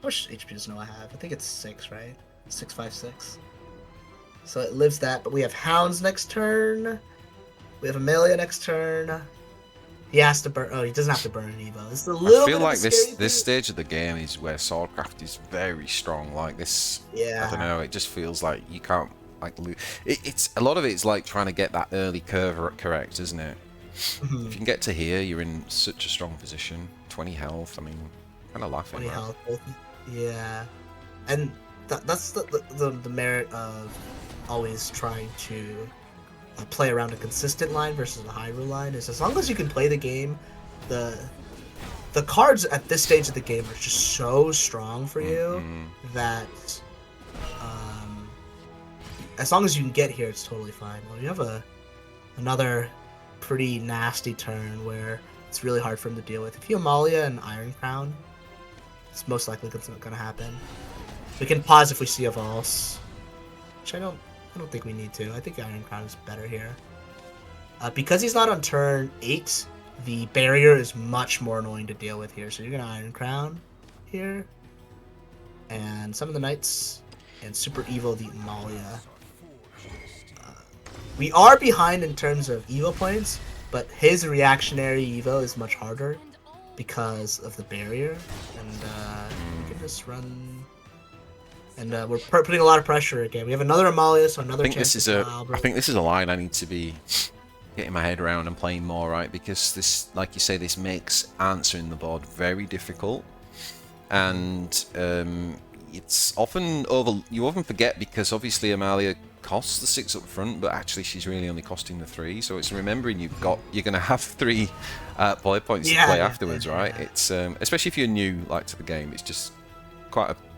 [SPEAKER 2] How much HP does Noah have? I think it's 6, right? 6, 5, 6. So it lives that, but we have Hounds next turn. We have Amalia next turn. He has to burn. Oh, he doesn't have to burn an Evo. This is a little
[SPEAKER 1] I feel
[SPEAKER 2] bit
[SPEAKER 1] like
[SPEAKER 2] of a scary
[SPEAKER 1] this
[SPEAKER 2] thing.
[SPEAKER 1] stage of the game is where Swordcraft is very strong. Like this,
[SPEAKER 2] Yeah.
[SPEAKER 1] I don't know. It just feels like you can't like lose. It's a lot of it's like trying to get that early curve correct, isn't it? If you can get to here, you're in such a strong position. 20 health. I mean, kind of laughing.
[SPEAKER 2] 20
[SPEAKER 1] Right?
[SPEAKER 2] health. Yeah, and that's the merit of always trying to play around a consistent line versus a high rule line is as long as you can play the game, the cards at this stage of the game are just so strong for you that as long as you can get here, it's totally fine. Well, you have another pretty nasty turn where it's really hard for him to deal with. If you Amalia and Iron Crown, it's most likely that's not going to happen. We can pause if we see a Valse, which I don't think we need to. I think Iron Crown is better here. Because he's not on turn 8, the barrier is much more annoying to deal with here. So you're going to Iron Crown here. And some of the Knights. And Super Evil the Amalia. We are behind in terms of Evo points, but his reactionary Evo is much harder because of the barrier. And we can just run... And we're putting a lot of pressure again. We have another Amalia, so another chance to Albert.
[SPEAKER 1] I think this is a line I need to be getting my head around and playing more, right? Because this, like you say, this makes answering the board very difficult, and it's often you often forget because obviously Amalia costs the 6 up front, but actually she's really only costing the 3. So it's remembering you're going to have 3 play points to play afterwards, right? It's especially if you're new to the game. It's just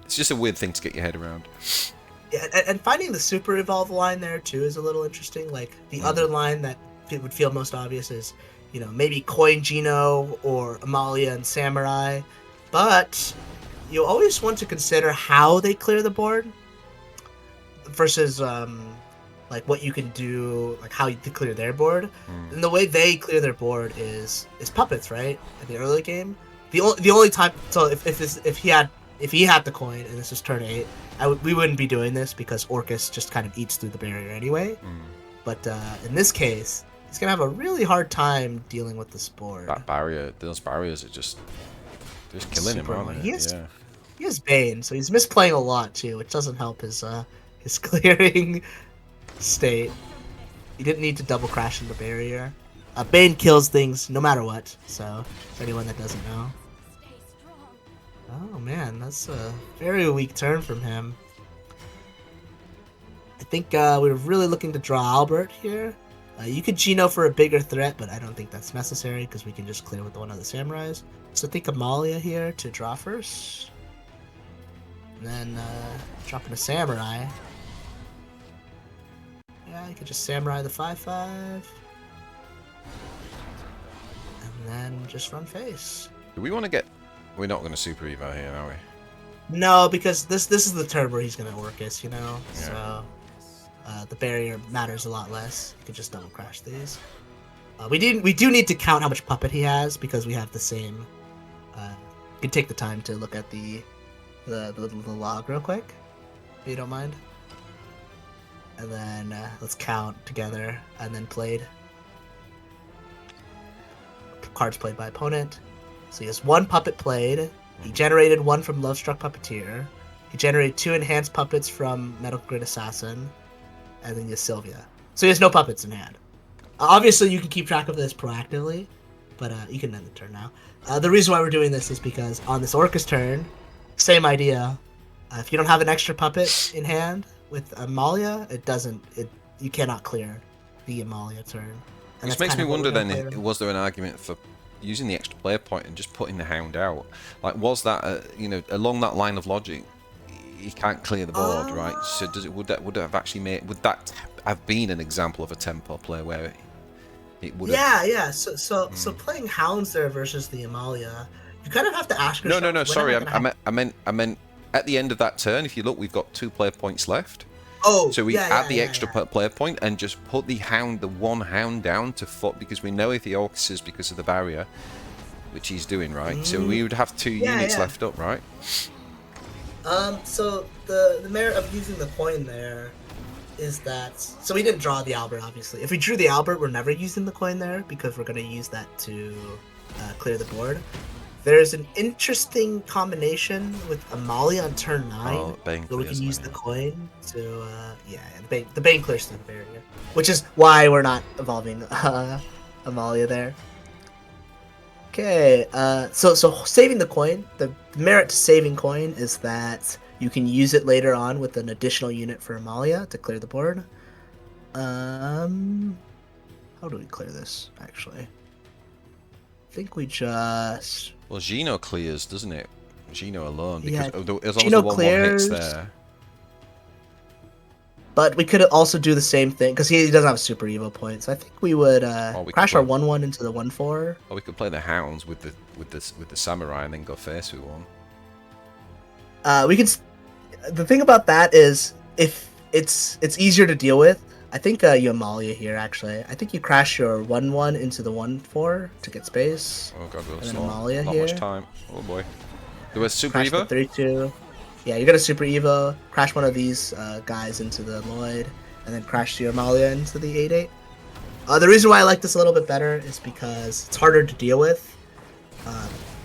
[SPEAKER 1] it's just a weird thing to get your head around.
[SPEAKER 2] Yeah, and finding the Super Evolve line there too is a little interesting. Like the other line that it would feel most obvious is, maybe Coin Gino or Amalia and Samurai, but you always want to consider how they clear the board versus like what you can do, like how to clear their board.
[SPEAKER 1] Mm.
[SPEAKER 2] And the way they clear their board is puppets, right? In the early game, the only time, so if he had the coin and this is turn 8, we wouldn't be doing this because Orcus just kind of eats through the barrier anyway. But in this case, he's gonna have a really hard time dealing with this board.
[SPEAKER 1] That barrier, those barriers are just killing him, aren't they? Yeah.
[SPEAKER 2] He has Bane, so he's misplaying a lot too, which doesn't help his clearing state. He didn't need to double crash in the barrier. Bane kills things no matter what, so for anyone that doesn't know. Oh man, that's a very weak turn from him. I think we're really looking to draw Albert here. You could Geno for a bigger threat, but I don't think that's necessary because we can just clear with one of the samurais. So I think Amalia here to draw first. And then dropping a samurai. Yeah, you could just samurai the 5/5. And then just run face.
[SPEAKER 1] Do we want to get... We're not going to Super Evo here, are we?
[SPEAKER 2] No, because this is the turn where he's going to Orcus, you know?
[SPEAKER 1] Yeah.
[SPEAKER 2] So the barrier matters a lot less. You could just double crash these. We do need to count how much puppet he has because we have the same... you can take the time to look at the log real quick, if you don't mind. And then let's count together and then played. Cards played by opponent. So he has 1 puppet played. He generated 1 from Lovestruck Puppeteer. He generated 2 enhanced puppets from Metal Grid Assassin. And then he has Sylvia. So he has no puppets in hand. Obviously, you can keep track of this proactively, but you can end the turn now. The reason why we're doing this is because on this Orcus turn, same idea. If you don't have an extra puppet in hand with Amalia, you cannot clear the Amalia turn. And
[SPEAKER 1] Which makes me wonder then, was there an argument for using the extra player point and just putting the Hound out? Like, was that along that line of logic? You can't clear the board, right? So would that have actually made? Would that have been an example of a tempo play where it would?
[SPEAKER 2] Yeah. So playing Hounds there versus the Amalia, you kind of have to ask yourself.
[SPEAKER 1] No. Sorry, I meant at the end of that turn. If you look, we've got 2 player points left.
[SPEAKER 2] Oh,
[SPEAKER 1] so we add the extra player point and just put the one hound down to foot because we know if he orcuses because of the barrier, which he's doing, right? So we would have 2 units left up, right?
[SPEAKER 2] So the merit of using the coin there is that, so we didn't draw the Albert, obviously. If we drew the Albert, we're never using the coin there because we're going to use that to clear the board. There's an interesting combination with Amalia on turn 9 where we can use the coin to, the Bane clears through the barrier, which is why we're not evolving Amalia there. Okay, so saving the coin, the merit to saving coin is that you can use it later on with an additional unit for Amalia to clear the board. How do we clear this, actually? I think we just...
[SPEAKER 1] Well, Geno clears, doesn't it? Geno alone, because
[SPEAKER 2] Yeah,
[SPEAKER 1] as long as
[SPEAKER 2] Geno
[SPEAKER 1] the 1/1
[SPEAKER 2] clears.
[SPEAKER 1] hits there.
[SPEAKER 2] But we could also do the same thing, because he doesn't have super Evo points. I think we would crash our 1/1 into the 1/4.
[SPEAKER 1] Or we could play the Hounds with the Samurai and then go face with one.
[SPEAKER 2] We can... The thing about that is, if it's easier to deal with, I think you Amalia here, actually. I think you crash your 1/1 into the 1/4 to get space.
[SPEAKER 1] Oh god,
[SPEAKER 2] and then Amalia
[SPEAKER 1] not
[SPEAKER 2] here.
[SPEAKER 1] much time. Oh boy. There was Super
[SPEAKER 2] Crash
[SPEAKER 1] Evo?
[SPEAKER 2] the 3/2. Yeah, you're gonna Super Evo, crash one of these guys into the Lloyd, and then crash your Amalia into the 8/8. The reason why I like this a little bit better is because it's harder to deal with.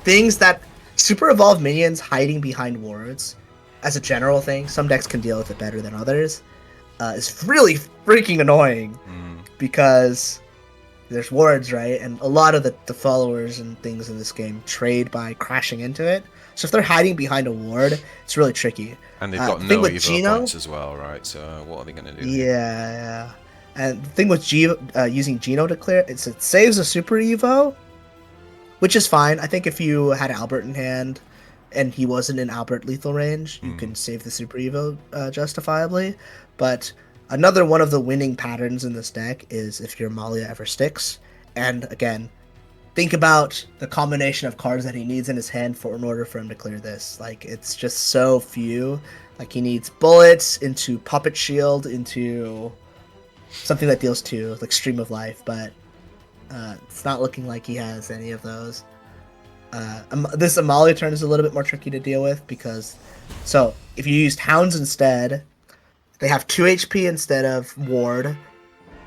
[SPEAKER 2] Things that super evolved minions hiding behind wards, as a general thing, some decks can deal with it better than others. Is really freaking annoying because there's wards, right? And a lot of the followers and things in this game trade by crashing into it. So if they're hiding behind a ward, it's really tricky.
[SPEAKER 1] And they've got no Evo points as well, right? So what are they going to do?
[SPEAKER 2] Yeah. And the thing with using Geno to clear, it saves a super Evo, which is fine. I think if you had Albert in hand and he wasn't in Albert lethal range, you can save the super Evo justifiably. But another one of the winning patterns in this deck is if your Amalia ever sticks. And again, think about the combination of cards that he needs in his hand in order for him to clear this. Like, it's just so few. Like, he needs bullets into Puppet Shield, into something that deals 2, like Stream of Life, but it's not looking like he has any of those. This Amalia turn is a little bit more tricky to deal with because, so if you used Hounds instead, they have 2 HP instead of Ward.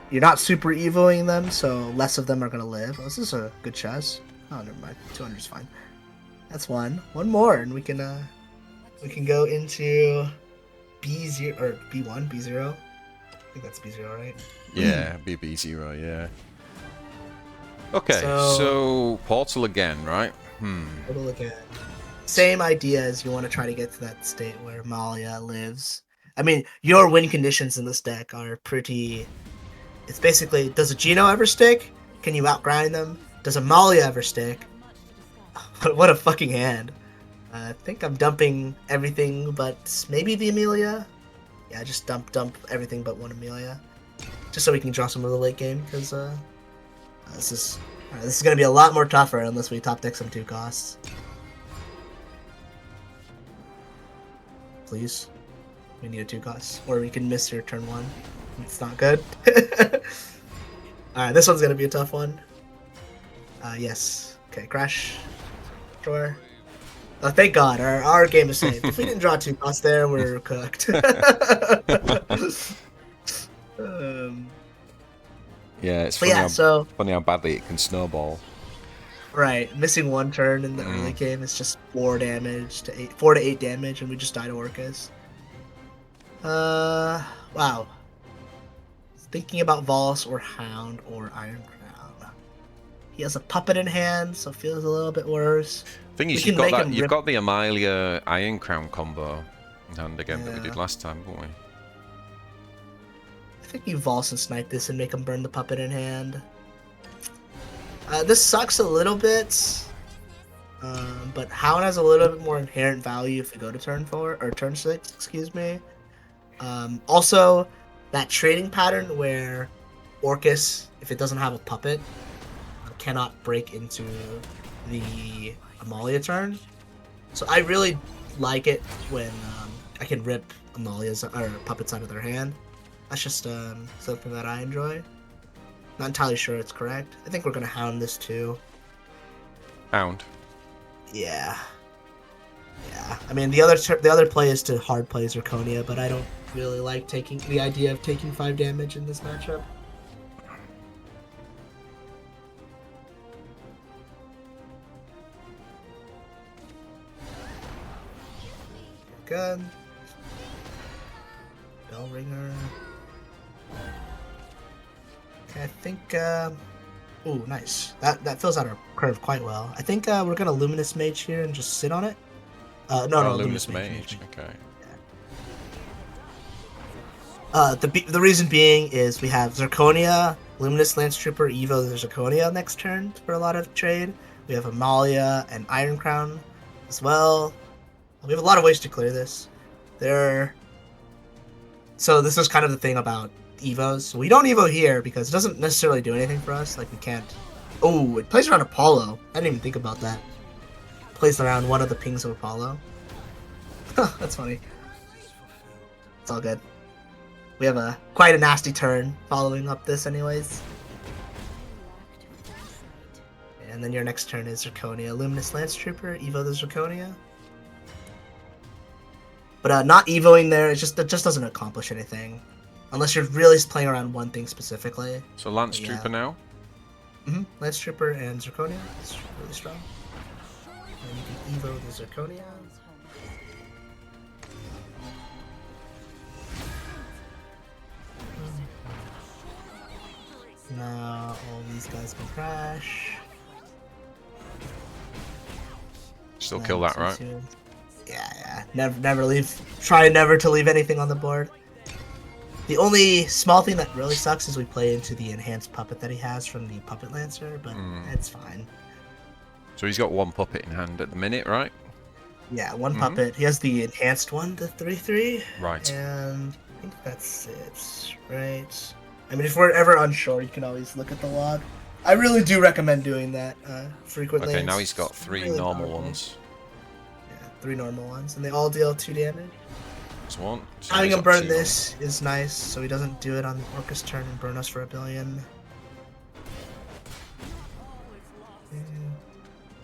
[SPEAKER 2] You're not super evoing them, so less of them are gonna live. Oh, this is a good chest. Oh, never mind. 200 is fine. That's one. One more, and we can go into B0 or B1, B0. I think that's B0, right?
[SPEAKER 1] Yeah, BB0, yeah. Okay, so Portal again, right?
[SPEAKER 2] Portal again. Same idea as you want to try to get to that state where Amalia lives. I mean, your win conditions in this deck are pretty... It's basically, does a Geno ever stick? Can you outgrind them? Does Amalia ever stick? What a fucking hand. I think I'm dumping everything but maybe the Amelia. Yeah, just dump everything but one Amelia. Just so we can draw some of the late game, because this is going to be a lot more tougher unless we top deck some 2 costs. Please. We need a 2 cost. Or we can miss your turn 1. It's not good. Alright, this one's going to be a tough one. Yes. Okay, crash. Drawer. Oh, thank God, our game is saved. If we didn't draw 2 costs there, we're cooked.
[SPEAKER 1] Yeah, it's funny, funny how badly it can snowball.
[SPEAKER 2] Right, missing 1 turn in the early game is just 4 damage to 8, 4 to 8 damage, and we just die to Orcus. Wow. Thinking about Vols or Hound or Iron Crown. He has a puppet in hand, so it feels a little bit worse.
[SPEAKER 1] Thing is, you've got the Amalia Iron Crown combo in hand again that we did last time, didn't we?
[SPEAKER 2] I think you Vols and snipe this and make him burn the puppet in hand. This sucks a little bit, but Hound has a little bit more inherent value if we go to turn 4 or turn 6. Excuse me. Also, that trading pattern where Orcus, if it doesn't have a puppet, cannot break into the Amalia turn. So I really like it when I can rip Amalia's or puppets out of their hand. That's just something that I enjoy. Not entirely sure it's correct. I think we're gonna Hound this too.
[SPEAKER 1] Hound.
[SPEAKER 2] Yeah. Yeah. I mean, the other play is to hard play Zirconia, but I don't really like taking the idea of taking 5 damage in this matchup. Good. Bell ringer. Okay, I think. Ooh, nice. That fills out our curve quite well. I think we're gonna Luminous Mage here and just sit on it. No,
[SPEAKER 1] Luminous Mage. Okay.
[SPEAKER 2] The reason being is we have Zirconia, Luminous Lance Trooper, Evo, the Zirconia next turn for a lot of trade. We have Amalia and Iron Crown as well. We have a lot of ways to clear this. So this is kind of the thing about Evos. We don't Evo here because it doesn't necessarily do anything for us. Like, we can't... Oh, it plays around Apollo. I didn't even think about that. It plays around one of the pings of Apollo. That's funny. It's all good. We have quite a nasty turn following up this anyways. And then your next turn is Zirconia. Luminous Lance Trooper, Evo the Zirconia. But not Evoing there, it just doesn't accomplish anything. Unless you're really playing around one thing specifically.
[SPEAKER 1] So Lance Trooper now?
[SPEAKER 2] Mm-hmm. Lance Trooper and Zirconia. It's really strong. And you can Evo the Zirconia. Now all these guys can crash.
[SPEAKER 1] Still kill that, right?
[SPEAKER 2] Yeah. Never leave. Try never to leave anything on the board. The only small thing that really sucks is we play into the enhanced puppet that he has from the Puppet Lancer, but it's fine.
[SPEAKER 1] So he's got 1 puppet in hand at the minute, right?
[SPEAKER 2] Yeah, 1 puppet. He has the enhanced one, the 3/3.
[SPEAKER 1] Right.
[SPEAKER 2] And I think that's it, right? I mean, if we're ever unsure, you can always look at the log. I really do recommend doing that frequently.
[SPEAKER 1] Okay, now he's got 3
[SPEAKER 2] really
[SPEAKER 1] normal
[SPEAKER 2] powerful.
[SPEAKER 1] ones.
[SPEAKER 2] Yeah, 3 normal ones, and they all deal 2 damage.
[SPEAKER 1] That's one. So
[SPEAKER 2] Having
[SPEAKER 1] he's
[SPEAKER 2] him
[SPEAKER 1] up
[SPEAKER 2] burn
[SPEAKER 1] 2-0.
[SPEAKER 2] this is nice, so he doesn't do it on the Orcus turn and burn us for 1 billion.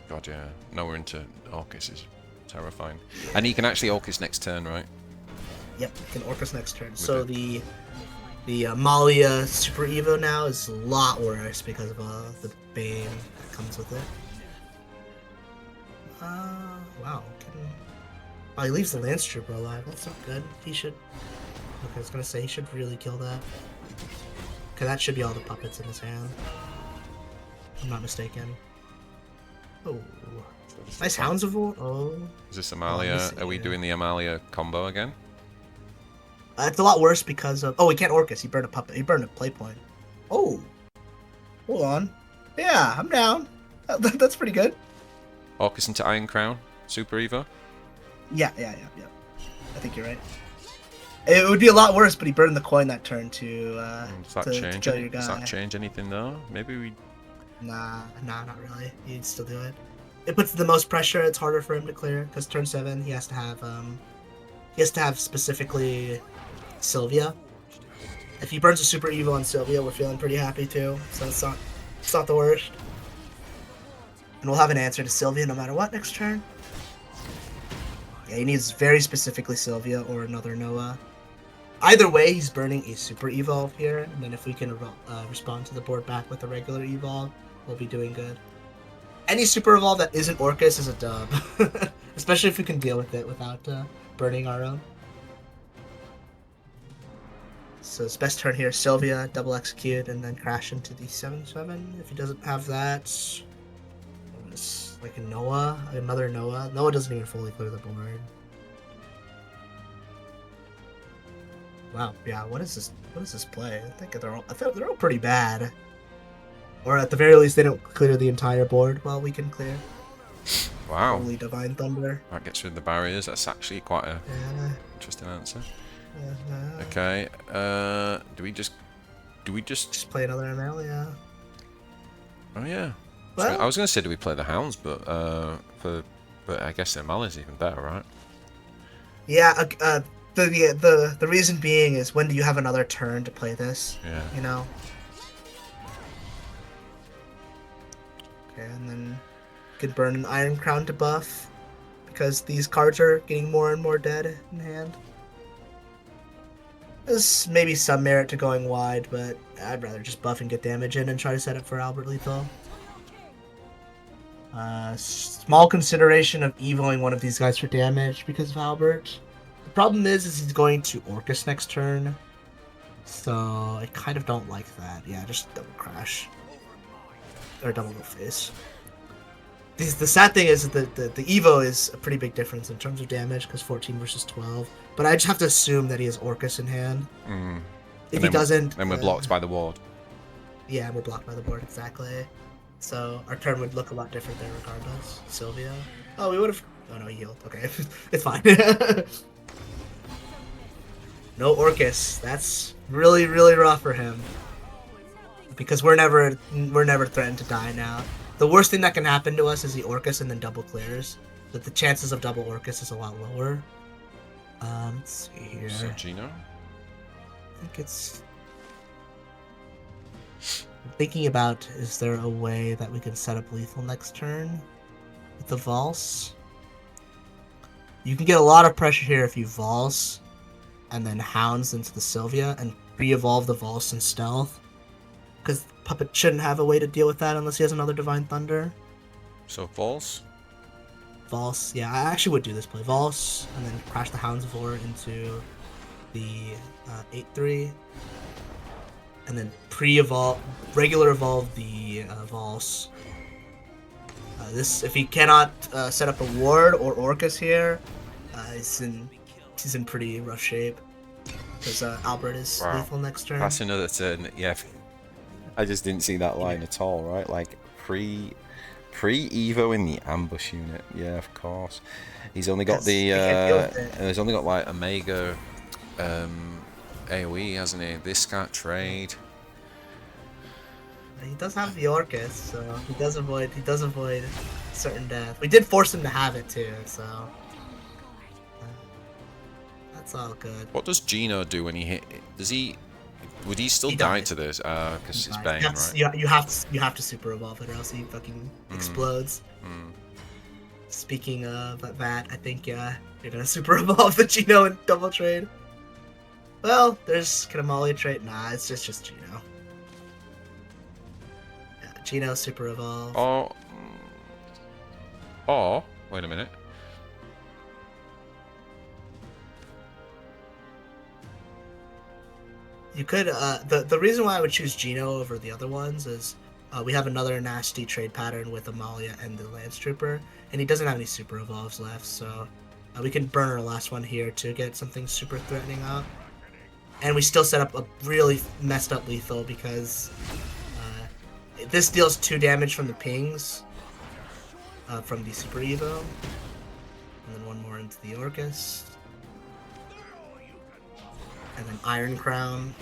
[SPEAKER 1] God, yeah. No, we're into Orcus is terrifying. And he can actually Orcus next turn, right?
[SPEAKER 2] Yep, he can Orcus next turn. So the Malia Super Evo now is a lot worse because of the Bane that comes with it. Wow. Oh, he leaves the Lance Trooper alive. That's not good. He should... Okay, I was gonna say, he should really kill that. Okay, that should be all the puppets in his hand. If I'm not mistaken. Oh. Nice Hounds of War. Oh.
[SPEAKER 1] Is this Amalia? Are we doing the Amalia combo again?
[SPEAKER 2] It's a lot worse because of... Oh, he can't Orcus. He burned a puppet. He burned a play point. Oh. Hold on. Yeah, I'm down. That's pretty good.
[SPEAKER 1] Orcus into Iron Crown? Super Evo?
[SPEAKER 2] Yeah. I think you're right. It would be a lot worse, but he burned the coin that turn to kill your guy.
[SPEAKER 1] Does that change anything though? Maybe we...
[SPEAKER 2] Nah, not really. He'd still do it. It puts the most pressure. It's harder for him to clear because turn 7 he has to have specifically Sylvia. If he burns a Super Evo on Sylvia, we're feeling pretty happy too. So it's not the worst. And we'll have an answer to Sylvia no matter what next turn. Yeah, he needs very specifically Sylvia or another Noah. Either way, he's burning a Super Evolve here, and then if we can respond to the board back with a regular Evolve, we'll be doing good. Any Super Evolve that isn't Orcus is a dub. Especially if we can deal with it without burning our own. So his best turn here, Sylvia, double execute, and then crash into the 7/7. If he doesn't have that, it's like a Noah, another Noah. Noah doesn't even fully clear the board. Wow, yeah. What is this play? I think they're all pretty bad. Or at the very least, they don't clear the entire board while we can clear.
[SPEAKER 1] Wow.
[SPEAKER 2] Only Divine Thunder.
[SPEAKER 1] That gets rid of the barriers. That's actually quite a interesting answer. Okay. Do we just
[SPEAKER 2] play another ML? Yeah.
[SPEAKER 1] Oh yeah.
[SPEAKER 2] Well,
[SPEAKER 1] I was gonna say do we play the Hounds, but I guess the ML is even better, right?
[SPEAKER 2] Yeah. The reason being is when do you have another turn to play this?
[SPEAKER 1] Yeah.
[SPEAKER 2] You know. Okay, and then you can burn an Iron Crown to buff because these cards are getting more and more dead in hand. There's maybe some merit to going wide, but I'd rather just buff and get damage in and try to set it for Albert Lethal. Small consideration of evoing one of these guys for damage because of Albert. The problem is he's going to Orcus next turn, so I kind of don't like that. Yeah, just double crash. Or double no face. The sad thing is that the Evo is a pretty big difference in terms of damage, because 14 versus 12. But I just have to assume that he has Orcus in hand. If he doesn't...
[SPEAKER 1] Then we're blocked by the ward.
[SPEAKER 2] Yeah, we're blocked by the board, exactly. So our turn would look a lot different there regardless. Sylvia. Oh, we would have... Oh no, he healed. Okay, it's fine. No Orcus. That's really, really rough for him. Because we're never threatened to die now. The worst thing that can happen to us is the Orcus and then double clears. But the chances of double Orcus is a lot lower. Let's see here.
[SPEAKER 1] So Gino?
[SPEAKER 2] I think it's... I'm thinking about, is there a way that we can set up lethal next turn with the Valse? You can get a lot of pressure here if you Valse and then Hounds into the Sylvia and re-evolve the Valse in Stealth. Because Puppet shouldn't have a way to deal with that unless he has another Divine Thunder.
[SPEAKER 1] So Valse?
[SPEAKER 2] Valse, yeah, I actually would do this play. Valse, and then crash the Hounds of War into the 8/3. And then pre-evolve, regular evolve the Valse. This, if he cannot set up a ward or Orcus here, he's in pretty rough shape. Because Albert is lethal next turn.
[SPEAKER 1] That's another turn, yeah. I just didn't see that line at all, right? Like, pre-Evo in the ambush unit. Yeah, of course. He's only got he's only got like Omega AoE, hasn't he? This cat trade.
[SPEAKER 2] He does have the Orcus, so he does avoid certain death. We did force him to have it too, so It's all good.
[SPEAKER 1] What does Gino do when he hit? Does he? Would he still
[SPEAKER 2] He
[SPEAKER 1] die
[SPEAKER 2] dies.
[SPEAKER 1] to this? Because it's Bane, right?
[SPEAKER 2] You have to super evolve it, or else he fucking explodes. Speaking of that, I think you're gonna super evolve the Gino and double trade. Well, there's can Amalia trade? Nah, it's just Gino. Yeah, Gino super evolve.
[SPEAKER 1] Oh, wait a minute.
[SPEAKER 2] You could the reason why I would choose Gino over the other ones is we have another nasty trade pattern with Amalia and the Lance Trooper, and he doesn't have any super evolves left, so we can burn our last one here to get something super threatening out. And we still set up a really messed up lethal because this deals 2 damage from the pings from the Super Evo, and then 1 more into the Orcus. And then Iron Crown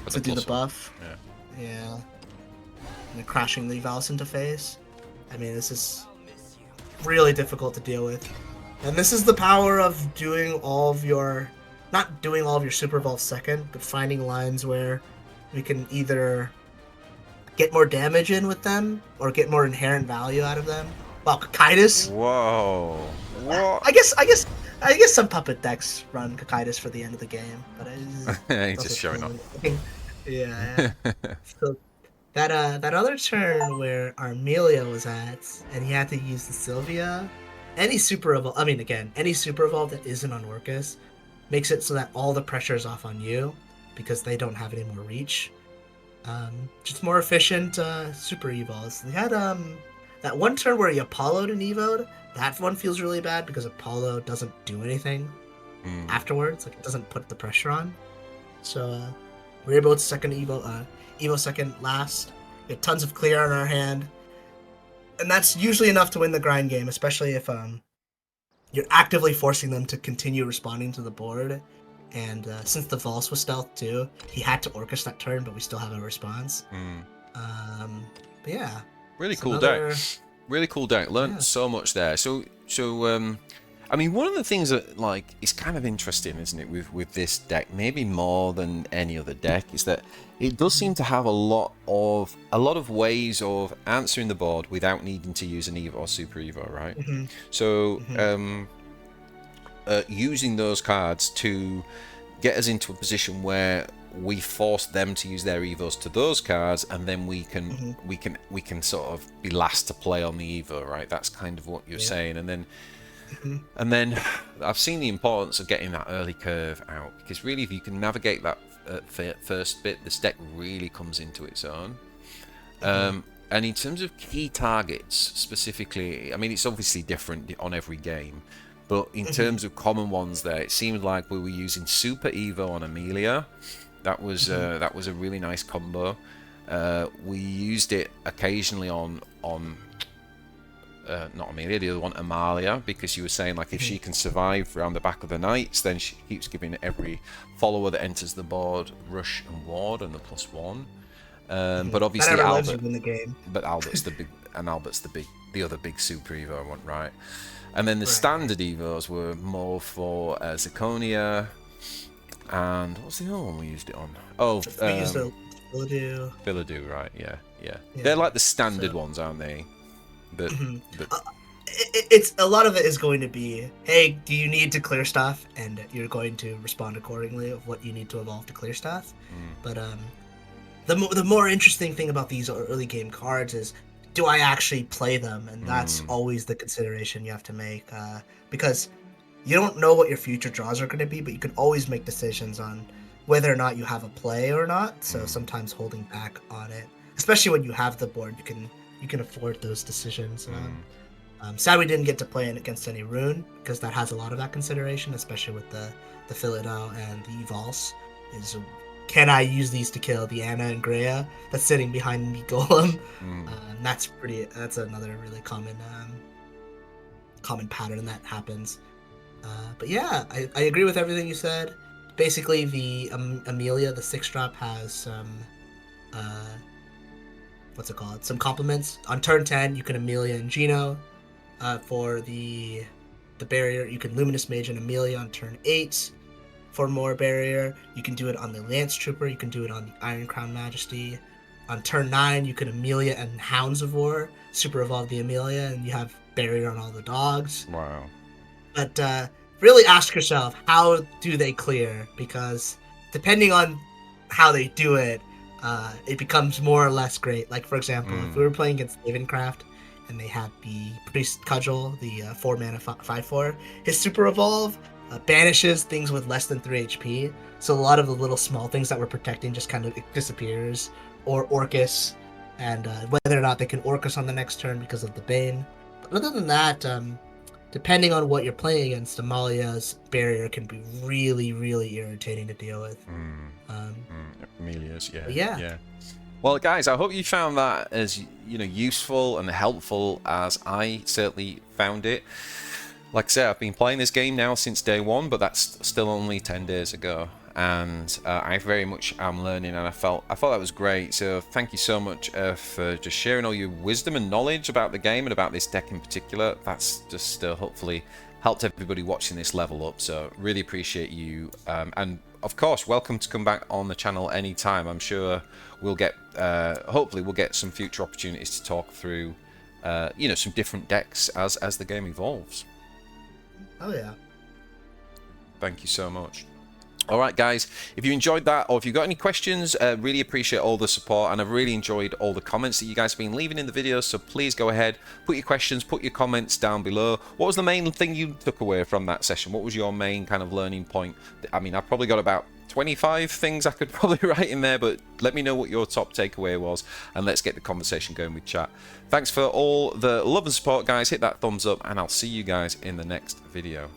[SPEAKER 2] to do the buff. Yeah. And then crashing the Valis into face. I mean, this is really difficult to deal with. And this is the power of doing all of your... Not doing all of your Super Evolve second, but finding lines where we can either get more damage in with them or get more inherent value out of them. Wow, Cocytus.
[SPEAKER 1] Whoa. What?
[SPEAKER 2] I guess some puppet decks run Cocytus for the end of the game, but
[SPEAKER 1] he's just showing off.
[SPEAKER 2] Yeah. So that other turn where Armelia was at, and he had to use the Sylvia, any super evolve. I mean, again, any super evolve that isn't on Orcus makes it so that all the pressure is off on you because they don't have any more reach. Just more efficient super evols. They had that one turn where he Apollo'd and evo'd. That one feels really bad because Apollo doesn't do anything afterwards. Like, it doesn't put the pressure on. So we're able to second Evo second last. We have tons of clear on our hand. And that's usually enough to win the grind game, especially if you're actively forcing them to continue responding to the board. And since the Vols was stealth too, he had to Orcus that turn, but we still have a response. But yeah.
[SPEAKER 1] Really cool deck. Really cool deck. Learned so much there. So I mean, one of the things that is kind of interesting, isn't it, with this deck, maybe more than any other deck, is that it does seem to have a lot of ways of answering the board without needing to use an Evo or Super Evo, right? So using those cards to get us into a position where we force them to use their evos to those cards, and then we can sort of be last to play on the evo, right? That's kind of what you're saying. And then I've seen the importance of getting that early curve out, because really, if you can navigate that first bit, this deck really comes into its own. And in terms of key targets specifically, I mean, it's obviously different on every game, but in terms of common ones there, it seemed like we were using Super Evo on Amelia. That was a really nice combo. We used it occasionally on not Amelia, the other one, Amalia, because you were saying, like, if she can survive around the back of the knights, then she keeps giving every follower that enters the board rush and ward and the +1. But obviously Albert,
[SPEAKER 2] in the game.
[SPEAKER 1] But Albert's the other big super evo one, right? And then the standard evos were more for Zirconia. And what was the other one we used it on? Oh,
[SPEAKER 2] we used a
[SPEAKER 1] Villadoo, right? Yeah. They're like the standard ones, aren't they? But
[SPEAKER 2] it's a lot of it is going to be, hey, do you need to clear stuff? And you're going to respond accordingly of what you need to evolve to clear stuff. But the more interesting thing about these early game cards is, do I actually play them? And that's always the consideration you have to make, because you don't know what your future draws are going to be, but you can always make decisions on whether or not you have a play or not. So sometimes holding back on it, especially when you have the board, you can afford those decisions. Sad we didn't get to play it against any rune, because that has a lot of that consideration, especially with the Philido and the Evals. Is, can I use these to kill the Anna and Greya that's sitting behind me Golem? That's another really common pattern that happens. But yeah, I agree with everything you said. Basically, the Amelia, the 6-drop, has some what's it called? Some compliments. On turn 10, you can Amelia and Gino. For the the barrier. You can Luminous Mage and Amelia on turn 8 for more barrier. You can do it on the Lance Trooper. You can do it on the Iron Crown Majesty. On turn 9, you can Amelia and Hounds of War, super evolve the Amelia, and you have barrier on all the dogs.
[SPEAKER 1] Wow.
[SPEAKER 2] But really ask yourself, how do they clear? Because depending on how they do it, it becomes more or less great. Like, for example, if we were playing against Dragoncraft and they had the Priest Cudgel, the 4 mana 5/4, his super evolve banishes things with less than 3 HP. So a lot of the little small things that we're protecting just kind of disappears. Or Orcus, and whether or not they can Orcus on the next turn because of the Bane. But other than that, depending on what you're playing against, Amalia's barrier can be really, really irritating to deal with.
[SPEAKER 1] Amelia's,
[SPEAKER 2] yeah.
[SPEAKER 1] Yeah. Well, guys, I hope you found that as useful and helpful as I certainly found it. Like I said, I've been playing this game now since day 1, but that's still only 10 days ago. And I very much am learning, and I thought that was great. So thank you so much for just sharing all your wisdom and knowledge about the game and about this deck in particular. That's just hopefully helped everybody watching this level up. So really appreciate you, and of course, welcome to come back on the channel anytime. I'm sure we'll get, hopefully, we'll get some future opportunities to talk through, some different decks as the game evolves.
[SPEAKER 2] Oh yeah.
[SPEAKER 1] Thank you so much. Alright guys, if you enjoyed that or if you've got any questions, really appreciate all the support, and I've really enjoyed all the comments that you guys have been leaving in the videos, so please go ahead, put your questions, put your comments down below. What was the main thing you took away from that session? What was your main kind of learning point? I mean, I've probably got about 25 things I could probably write in there, but let me know what your top takeaway was, and let's get the conversation going with chat. Thanks for all the love and support, guys. Hit that thumbs up, and I'll see you guys in the next video.